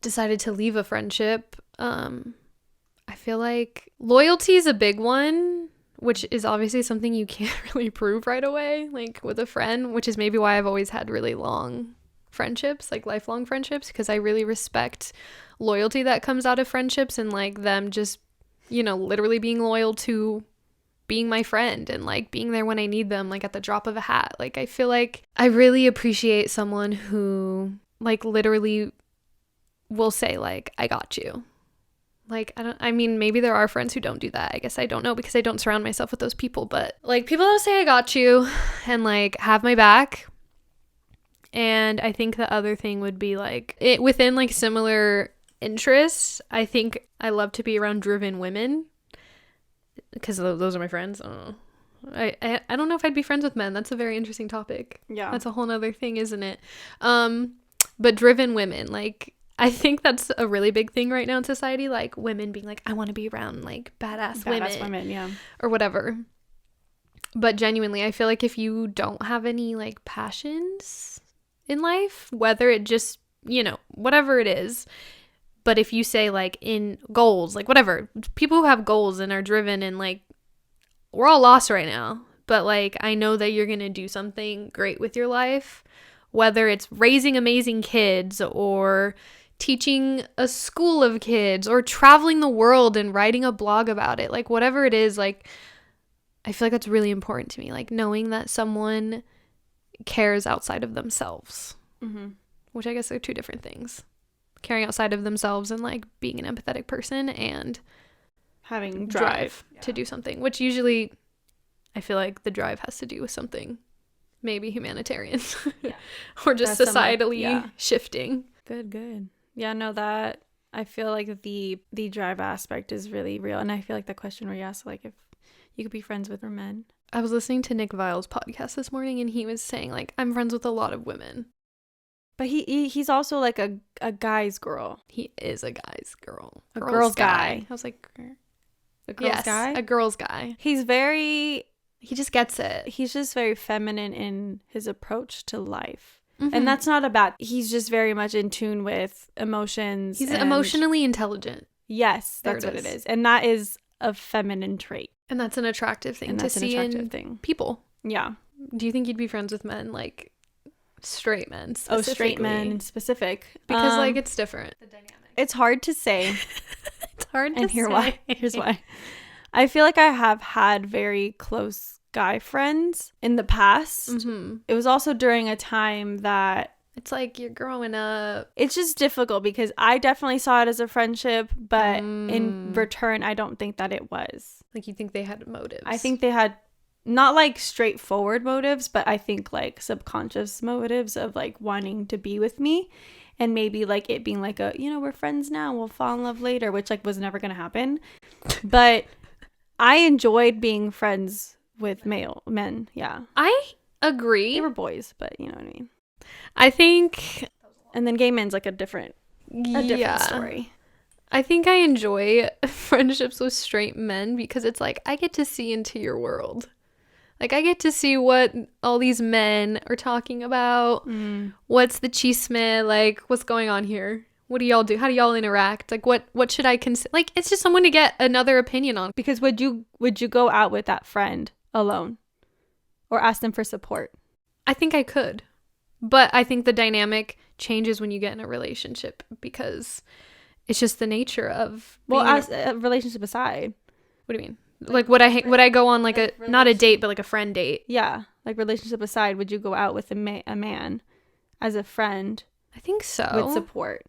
decided to leave a friendship. I feel like loyalty is a big one, which is obviously something you can't really prove right away, like with a friend, which is maybe why I've always had really long friendships, like lifelong friendships, because I really respect loyalty that comes out of friendships, and like them just, you know, literally being loyal to being my friend and like being there when I need them, like at the drop of a hat. Like I feel like I really appreciate someone who like literally will say like, I got you. Like I mean maybe there are friends who don't do that. I guess I don't know, because I don't surround myself with those people, but like people that say I got you and like have my back. And I think the other thing would be like it within like similar interests. I think I love to be around driven women, because those are my friends. I don't know. I don't know if I'd be friends with men. That's a very interesting topic. Yeah. That's a whole nother thing, isn't it? But driven women, like, I think that's a really big thing right now in society. Like, women being like, I want to be around, like, badass women. Yeah. Or whatever. But genuinely, I feel like if you don't have any, like, passions in life, whether it just, you know, whatever it is, but if you say like in goals, like whatever, people who have goals and are driven and like, we're all lost right now, but like, I know that you're going to do something great with your life, whether it's raising amazing kids or teaching a school of kids or traveling the world and writing a blog about it, like whatever it is, like, I feel like that's really important to me. Like knowing that someone cares outside of themselves, which I guess are two different things. Caring outside of themselves and like being an empathetic person and having drive to do something, which usually I feel like the drive has to do with something maybe humanitarian or just that's societally shifting. Good. Yeah, no, that I feel like the drive aspect is really real. And I feel like the question where you asked like if you could be friends with men. I was listening to Nick Vile's podcast this morning and he was saying like, I'm friends with a lot of women. But he's also like a guy's girl. He is a guy's girl. A girl's guy. I was like, a girl's guy? A girl's guy. He just gets it. He's just very feminine in his approach to life. And that's not a bad. He's just very much in tune with emotions. He's emotionally intelligent. Yes, that's what it is. And that is a feminine trait. And that's an attractive thing to see in people. Yeah. Do you think you'd be friends with men like straight men Oh, specifically. straight men in specific. Because like it's different. The dynamic. It's hard to say. It's hard to And say. here's why. I feel like I have had very close guy friends in the past. Mm-hmm. It was also during a time that It's like you're growing up. it's just difficult because I definitely saw it as a friendship, but in return, I don't think that it was. Like you think they had motives. I think they had not like straightforward motives, but I think like subconscious motives of like wanting to be with me. And maybe like it being like we're friends now, we'll fall in love later, which like was never going to happen. But I enjoyed being friends with men. Yeah. I agree. They were boys, but you know what I mean. I think. And then gay men's like a different story. I think I enjoy friendships with straight men because it's like I get to see into your world. Like I get to see what all these men are talking about. What's the chisme? Like what's going on here? What do y'all do? How do y'all interact? Like what should I consider? Like it's just someone to get another opinion on. Because would you go out with that friend alone or ask them for support? I think I could. But I think the dynamic changes when you get in a relationship because it's just the nature of as a relationship aside. What do you mean? Like would I go on like a not a date but like a friend date? Yeah, like relationship aside, would you go out with a man as a friend? I think so. With support.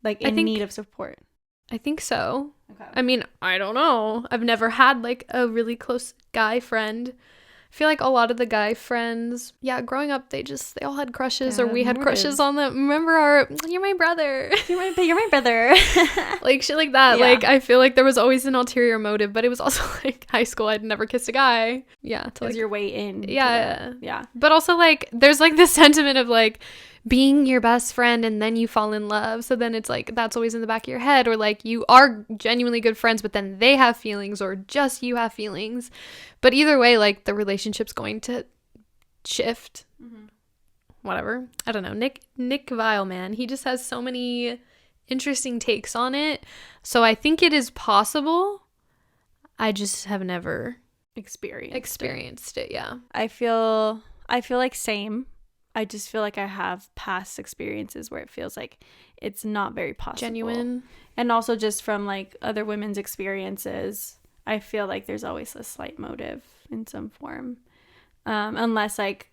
Like in need of support. I think so. Okay. I mean, I don't know. I've never had like a really close guy friend. I feel like a lot of the guy friends, growing up, they all had crushes or we had crushes on them. Remember you're my brother. You're my brother. Like shit like that. Yeah. Like I feel like there was always an ulterior motive, but it was also like high school. I'd never kissed a guy. Yeah. To like your way in. Yeah. Yeah. But also like there's like this sentiment of like being your best friend and then you fall in love. So then it's like that's always in the back of your head, or like you are genuinely good friends, but then they have feelings or just you have feelings. But either way, like the relationship's going to shift. Mm-hmm. Whatever. I don't know. Nick Vile, man. He just has so many interesting takes on it. So I think it is possible. I just have never experienced it. Yeah. I feel like same. I just feel like I have past experiences where it feels like it's not very possible. Genuine. And also just from like other women's experiences, I feel like there's always a slight motive in some form. Unless like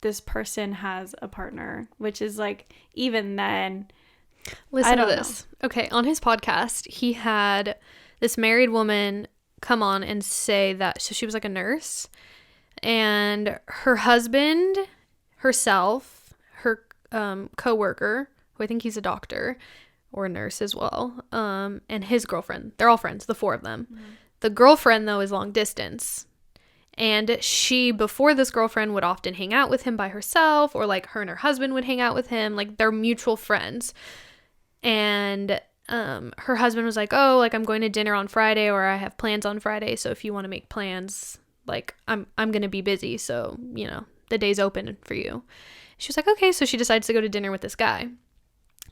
this person has a partner, which is like even then. Listen to this. Okay, on his podcast, he had this married woman come on and say that so she was like a nurse and her husband, herself, her co-worker, who I think he's a doctor or a nurse as well, and his girlfriend. They're all friends, the four of them. Mm-hmm. The girlfriend, though, is long distance. And she, before this girlfriend, would often hang out with him by herself, or like her and her husband would hang out with him. Like they're mutual friends. And her husband was like, oh, like I'm going to dinner on Friday, or I have plans on Friday. So if you want to make plans, like I'm going to be busy. So, the day's open for you. She was like, okay. So she decides to go to dinner with this guy,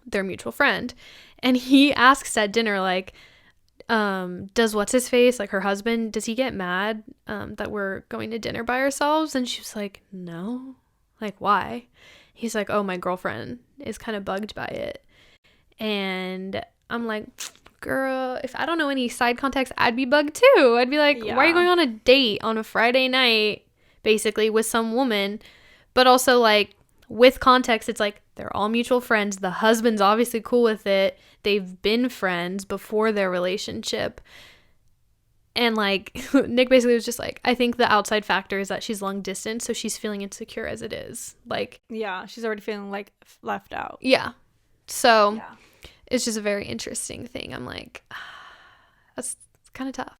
their mutual friend. And he asks at dinner, like, does what's his face, like her husband, does he get mad that we're going to dinner by ourselves? And she was like, no. Like, why? He's like, oh, my girlfriend is kind of bugged by it. And I'm like, girl, if I don't know any side context, I'd be bugged too. I'd be like, why are you going on a date on a Friday night basically with some woman? But also like with context, it's like they're all mutual friends. The husband's obviously cool with it. They've been friends before their relationship. And like Nick basically was just like, I think the outside factor is that she's long distance, so she's feeling insecure as it is. Like, yeah, she's already feeling like left out. Yeah. So it's just a very interesting thing. I'm like, that's kind of tough.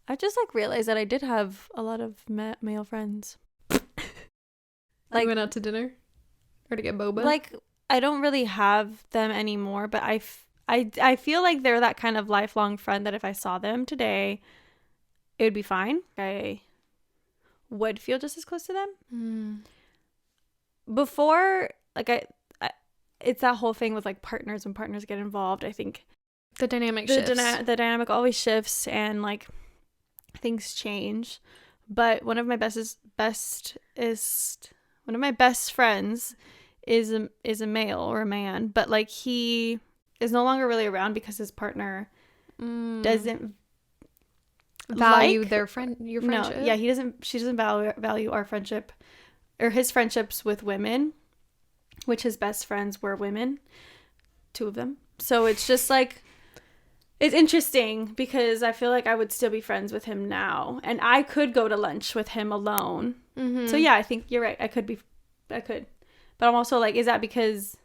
I just like realized that I did have a lot of male friends. Like, you went out to dinner or to get boba? Like, I don't really have them anymore, but I feel like they're that kind of lifelong friend that if I saw them today, it would be fine. I would feel just as close to them. Before, like it's that whole thing with like partners. When partners get involved, I think the dynamic shifts. The dynamic always shifts and like things change. But one of my bestest one of my best friends is a male or a man, but like he is no longer really around because his partner doesn't value your friendship. No, yeah, she doesn't value our friendship or his friendships with women, which his best friends were women, 2 of them. So it's just like, it's interesting because I feel like I would still be friends with him now, and I could go to lunch with him alone. So yeah, I think you're right. I could, but I'm also like, is that because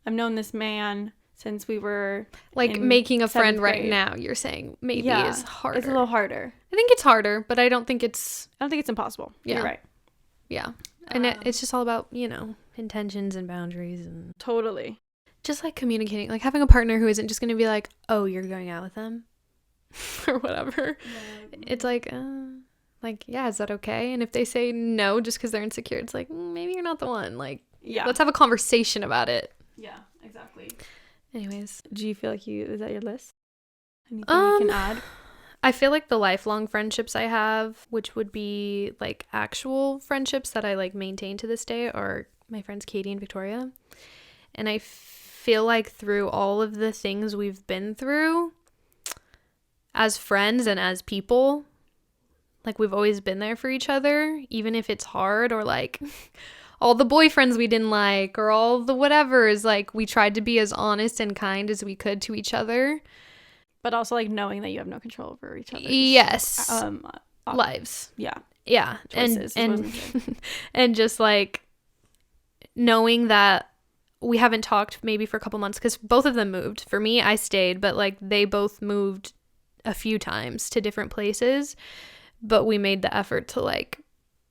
I've known this man since we were like making a friend right now? You're saying maybe is harder. It's a little harder. I think it's harder, but I don't think it's impossible. Yeah. You're right. Yeah, and it's just all about, you know, intentions and boundaries and totally. Just like communicating, like having a partner who isn't just going to be like, oh, you're going out with them or whatever. Yeah. It's like, yeah, is that okay? And if they say no just because they're insecure, it's like, maybe you're not the one. Like, yeah, let's have a conversation about it. Yeah, exactly. Anyways. Do you feel like is that your list? Anything you can add? I feel like the lifelong friendships I have, which would be like actual friendships that I like maintain to this day, are my friends Katie and Victoria. And I feel like through all of the things we've been through as friends and as people, like we've always been there for each other, even if it's hard, or like all the boyfriends we didn't like or all the whatevers, like we tried to be as honest and kind as we could to each other. But also like knowing that you have no control over each other's lives. Yeah. Yeah. Choices, and just like knowing that we haven't talked maybe for a couple months because both of them moved. For me, I stayed, but like they both moved a few times to different places. But we made the effort to like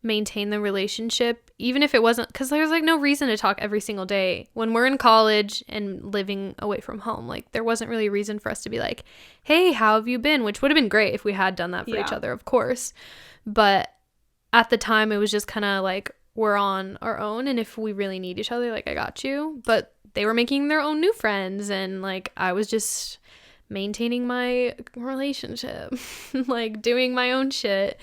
maintain the relationship, even if it wasn't, because there's like no reason to talk every single day when we're in college and living away from home. Like there wasn't really a reason for us to be like, hey, how have you been? Which would have been great if we had done that for each other, of course. But at the time, it was just kind of like, we're on our own, and if we really need each other, like I got you. But they were making their own new friends, and like I was just maintaining my relationship, like doing my own shit.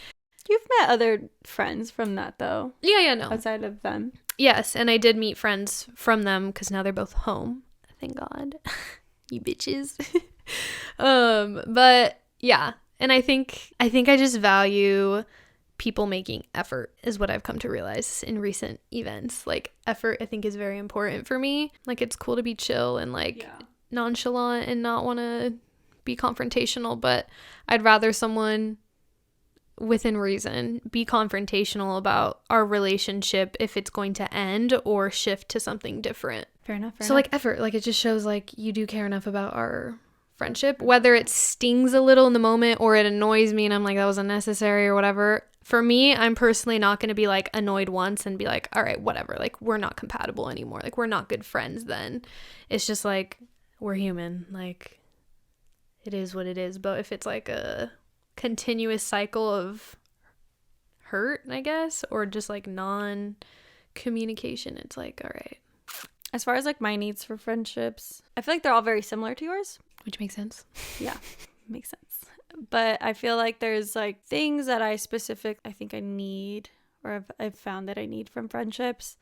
You've met other friends from that though. Yeah, no. Outside of them. Yes, and I did meet friends from them because now they're both home. Thank God. You bitches. But yeah, and I think I just value people making effort is what I've come to realize in recent events. Like effort, I think, is very important for me. Like it's cool to be chill and like nonchalant and not want to be confrontational, but I'd rather someone within reason be confrontational about our relationship if it's going to end or shift to something different. Fair enough. So like effort, like it just shows like you do care enough about our friendship, whether it stings a little in the moment or it annoys me and I'm like, that was unnecessary or whatever. For me, I'm personally not going to be like annoyed once and be like, all right, whatever, like we're not compatible anymore, like we're not good friends then. It's just like, we're human, like it is what it is. But if it's like a continuous cycle of hurt, I guess, or just like non-communication, it's like, all right. As far as like my needs for friendships, I feel like they're all very similar to yours. Which makes sense. Yeah, makes sense. But I feel like there's like things that I think I need, or I've found that I need from friendships.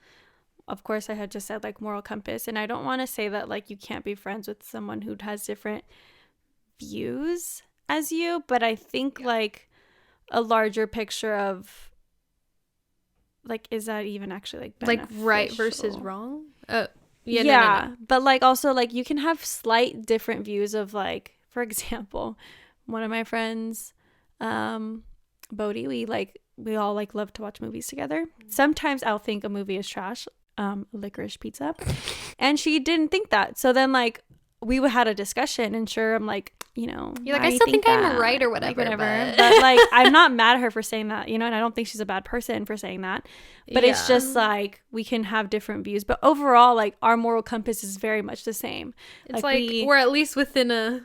Of course, I had just said like moral compass, and I don't want to say that like you can't be friends with someone who has different views as you, but I think like a larger picture of like, is that even actually like beneficial? Like right versus wrong? No. But like also like you can have slight different views of like, for example, one of my friends, Bodhi, we all like love to watch movies together. Sometimes I'll think a movie is trash, Licorice Pizza, and she didn't think that. So then like we had a discussion, and sure, I'm like, you know, you're like, I still think I'm right or whatever. Like, but like I'm not mad at her for saying that, you know, and I don't think she's a bad person for saying that. But it's just like we can have different views, but overall, like our moral compass is very much the same. It's like we're at least within a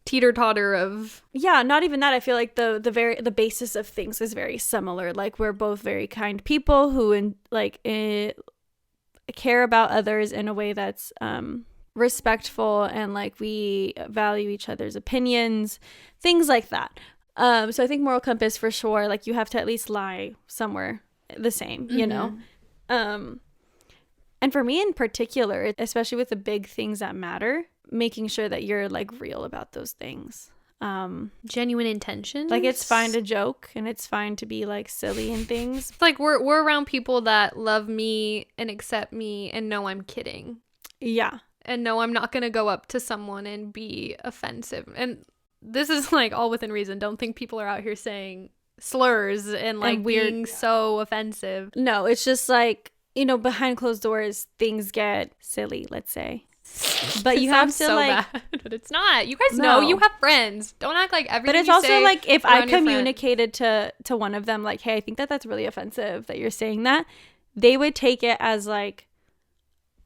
teeter-totter of, not even that. I feel like the basis of things is very similar. Like we're both very kind people who care about others in a way that's respectful, and like we value each other's opinions, things like that. So I think moral compass for sure, like you have to at least lie somewhere the same, you know. And for me in particular, especially with the big things that matter, making sure that you're like real about those things. Genuine intentions. Like it's fine to joke and it's fine to be like silly and things. It's like we're around people that love me and accept me and know I'm kidding. Yeah. And no, I'm not going to go up to someone and be offensive. And this is like all within reason. Don't think people are out here saying slurs and like and weird, being so offensive. No, it's just like, you know, behind closed doors, things get silly, let's say. But you have to so like, bad, but it's not. You guys know you have friends. Don't act like everything. But it's you also say like if I around your communicated to one of them, like, hey, I think that's really offensive that you're saying that, they would take it as like,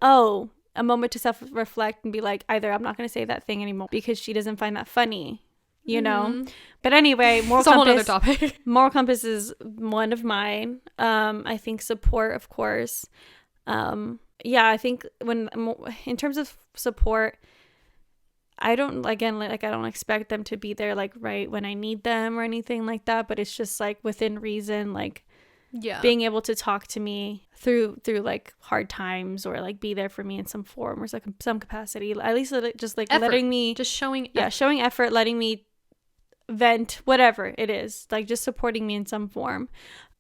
oh, a moment to self-reflect and be like, either I'm not going to say that thing anymore because she doesn't find that funny, you know. But anyway, moral it's a whole compass. other topic. Moral compass is one of mine. I think support, of course. Yeah, I think when in terms of support, I don't I don't expect them to be there like right when I need them or anything like that, but it's just like within reason, like being able to talk to me through like hard times or like be there for me in some form or some capacity, at least just like effort. letting me showing effort, letting me vent, whatever it is, like just supporting me in some form.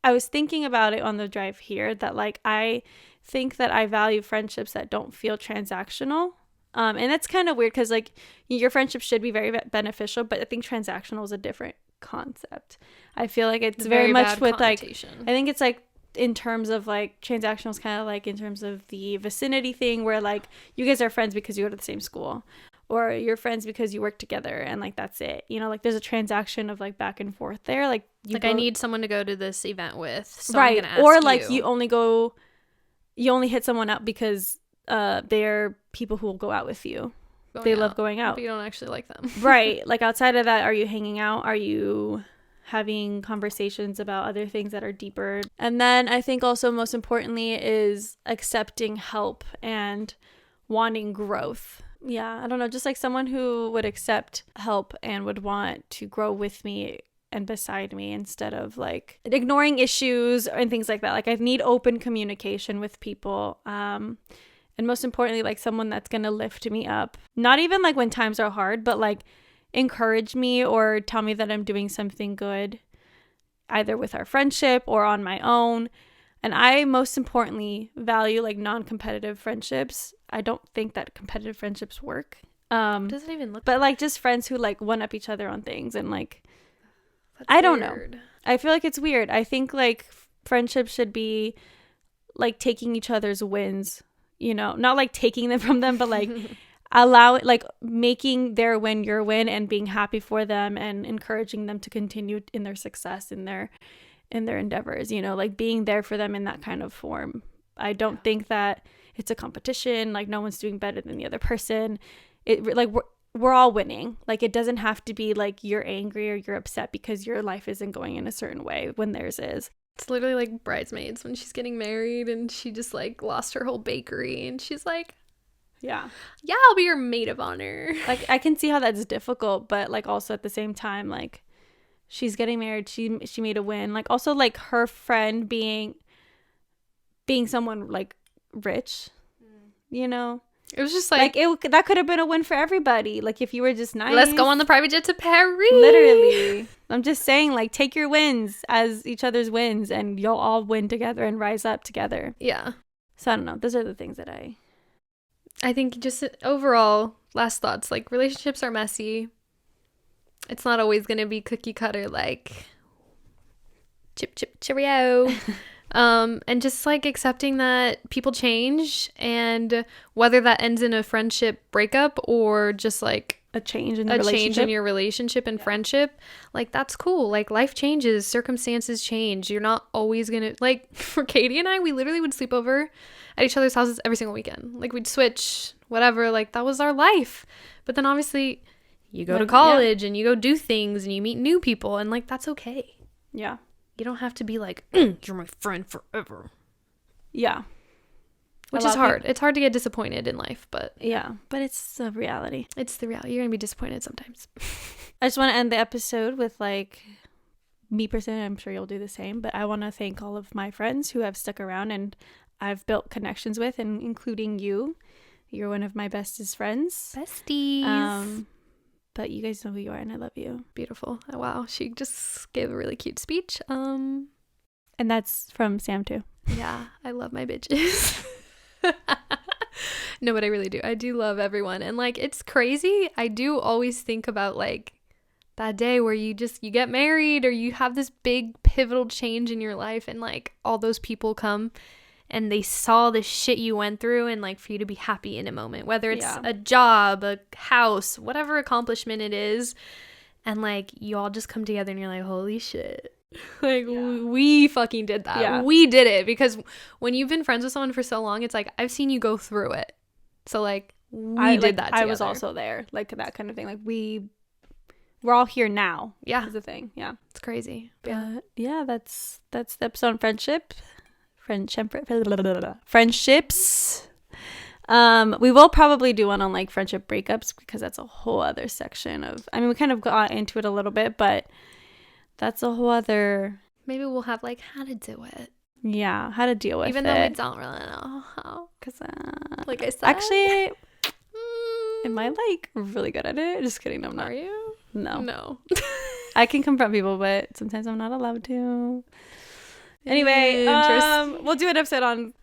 I was thinking about it on the drive here that like I think that I value friendships that don't feel transactional. And that's kind of weird because like your friendship should be very beneficial, but I think transactional is a different concept. I feel like it's very much with like, I think it's like in terms of like transactional is kind of like in terms of the vicinity thing where like you guys are friends because you go to the same school, or you're friends because you work together and like that's it, you know, like there's a transaction of like back and forth there, like I need someone to go to this event with, so right? I'm gonna ask or like you only hit someone up because they're people who will go out with you. They love going out, but you don't actually like them. Right. Like outside of that, are you hanging out? Are you having conversations about other things that are deeper? And then I think also most importantly is accepting help and wanting growth. Yeah, I don't know, just like someone who would accept help and would want to grow with me and beside me instead of like ignoring issues and things like that. Like I need open communication with people. And most importantly, like someone that's going to lift me up. Not even like when times are hard, but like encourage me or tell me that I'm doing something good, either with our friendship or on my own. And I most importantly value like non-competitive friendships. I don't think that competitive friendships work. What does it even look but like just friends who like one up each other on things and like, I don't know. I feel like it's weird. I think like friendships should be like taking each other's wins, you know, not like taking them from them, but like like making their win your win and being happy for them and encouraging them to continue in their success in their endeavors, you know, like being there for them in that kind of form. I don't think that it's a competition, like no one's doing better than the other person. It like we're all winning. Like it doesn't have to be like you're angry or you're upset because your life isn't going in a certain way when theirs is. It's literally like Bridesmaids when she's getting married and she just like lost her whole bakery and she's like, yeah, I'll be your maid of honor. Like I can see how that's difficult, but like also at the same time, like she's getting married, she made a win. Like also like her friend being someone like rich, you know. It was just like that could have been a win for everybody. Like if you were just nice. Let's go on the private jet to Paris. Literally. I'm just saying, like, take your wins as each other's wins and you'll all win together and rise up together. Yeah. So I don't know. Those are the things that I think just overall, last thoughts, like relationships are messy. It's not always going to be cookie cutter, like chip, chip, cheerio. And just like accepting that people change, and whether that ends in a friendship breakup or just like a change in your relationship and friendship, like that's cool. Like life changes, circumstances change. You're not always gonna, like for Katie and I, we literally would sleep over at each other's houses every single weekend. Like we'd switch, whatever, like that was our life. But then obviously you go to college and you go do things and you meet new people, and like that's okay. Yeah. You don't have to be like, you're my friend forever. Yeah. Which is hard. It's hard to get disappointed in life, but... Yeah, but it's a reality. It's the reality. You're going to be disappointed sometimes. I just want to end the episode with, like, me personally, I'm sure you'll do the same, but I want to thank all of my friends who have stuck around, and I've built connections with, and including you. You're one of my bestest friends. Besties. But you guys know who you are, and I love you. Beautiful. Oh, wow. She just gave a really cute speech. And that's from Sam too. Yeah, I love my bitches. No, but I really do. I do love everyone. And like, it's crazy. I do always think about like that day where you get married, or you have this big pivotal change in your life, and like all those people come and they saw the shit you went through, and like for you to be happy in a moment, whether it's a job, a house, whatever accomplishment it is. And like you all just come together and you're like, holy shit. Like we fucking did that. Yeah. We did it. Because when you've been friends with someone for so long, it's like I've seen you go through it. So like we did that together. I was also there, like that kind of thing. Like we're all here now. Yeah, is the thing. Yeah, it's crazy. But yeah, that's the episode on friendships. We will probably do one on like friendship breakups, because that's a whole other section of. I mean, we kind of got into it a little bit, but that's a whole other. Maybe we'll have like how to do it. Yeah, how to deal with it. Even though we don't really know how. Because, like I said. Actually, am I like really good at it? Just kidding, I'm not. Are you? No. I can confront people, but sometimes I'm not allowed to. Anyway, we'll do an episode on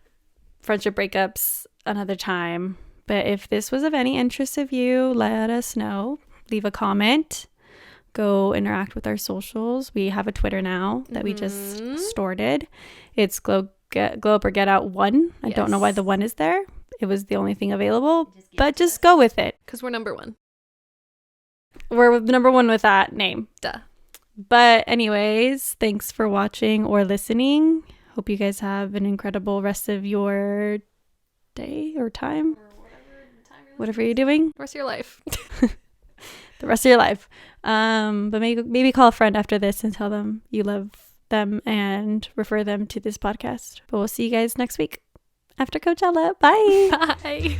friendship breakups another time. But if this was of any interest of you, let us know. Leave a comment. Go interact with our socials. We have a Twitter now that we just started. It's Glow Up or Get Out 1. I don't know why the 1 is there. It was the only thing available, but just go with it. Because we're number 1. We're number 1 with that name. Duh. But anyways, thanks for watching or listening. Hope you guys have an incredible rest of your day or time. Or whatever you're doing. The rest of your life. The rest of your life. But maybe call a friend after this and tell them you love them and refer them to this podcast. But we'll see you guys next week after Coachella. Bye. Bye.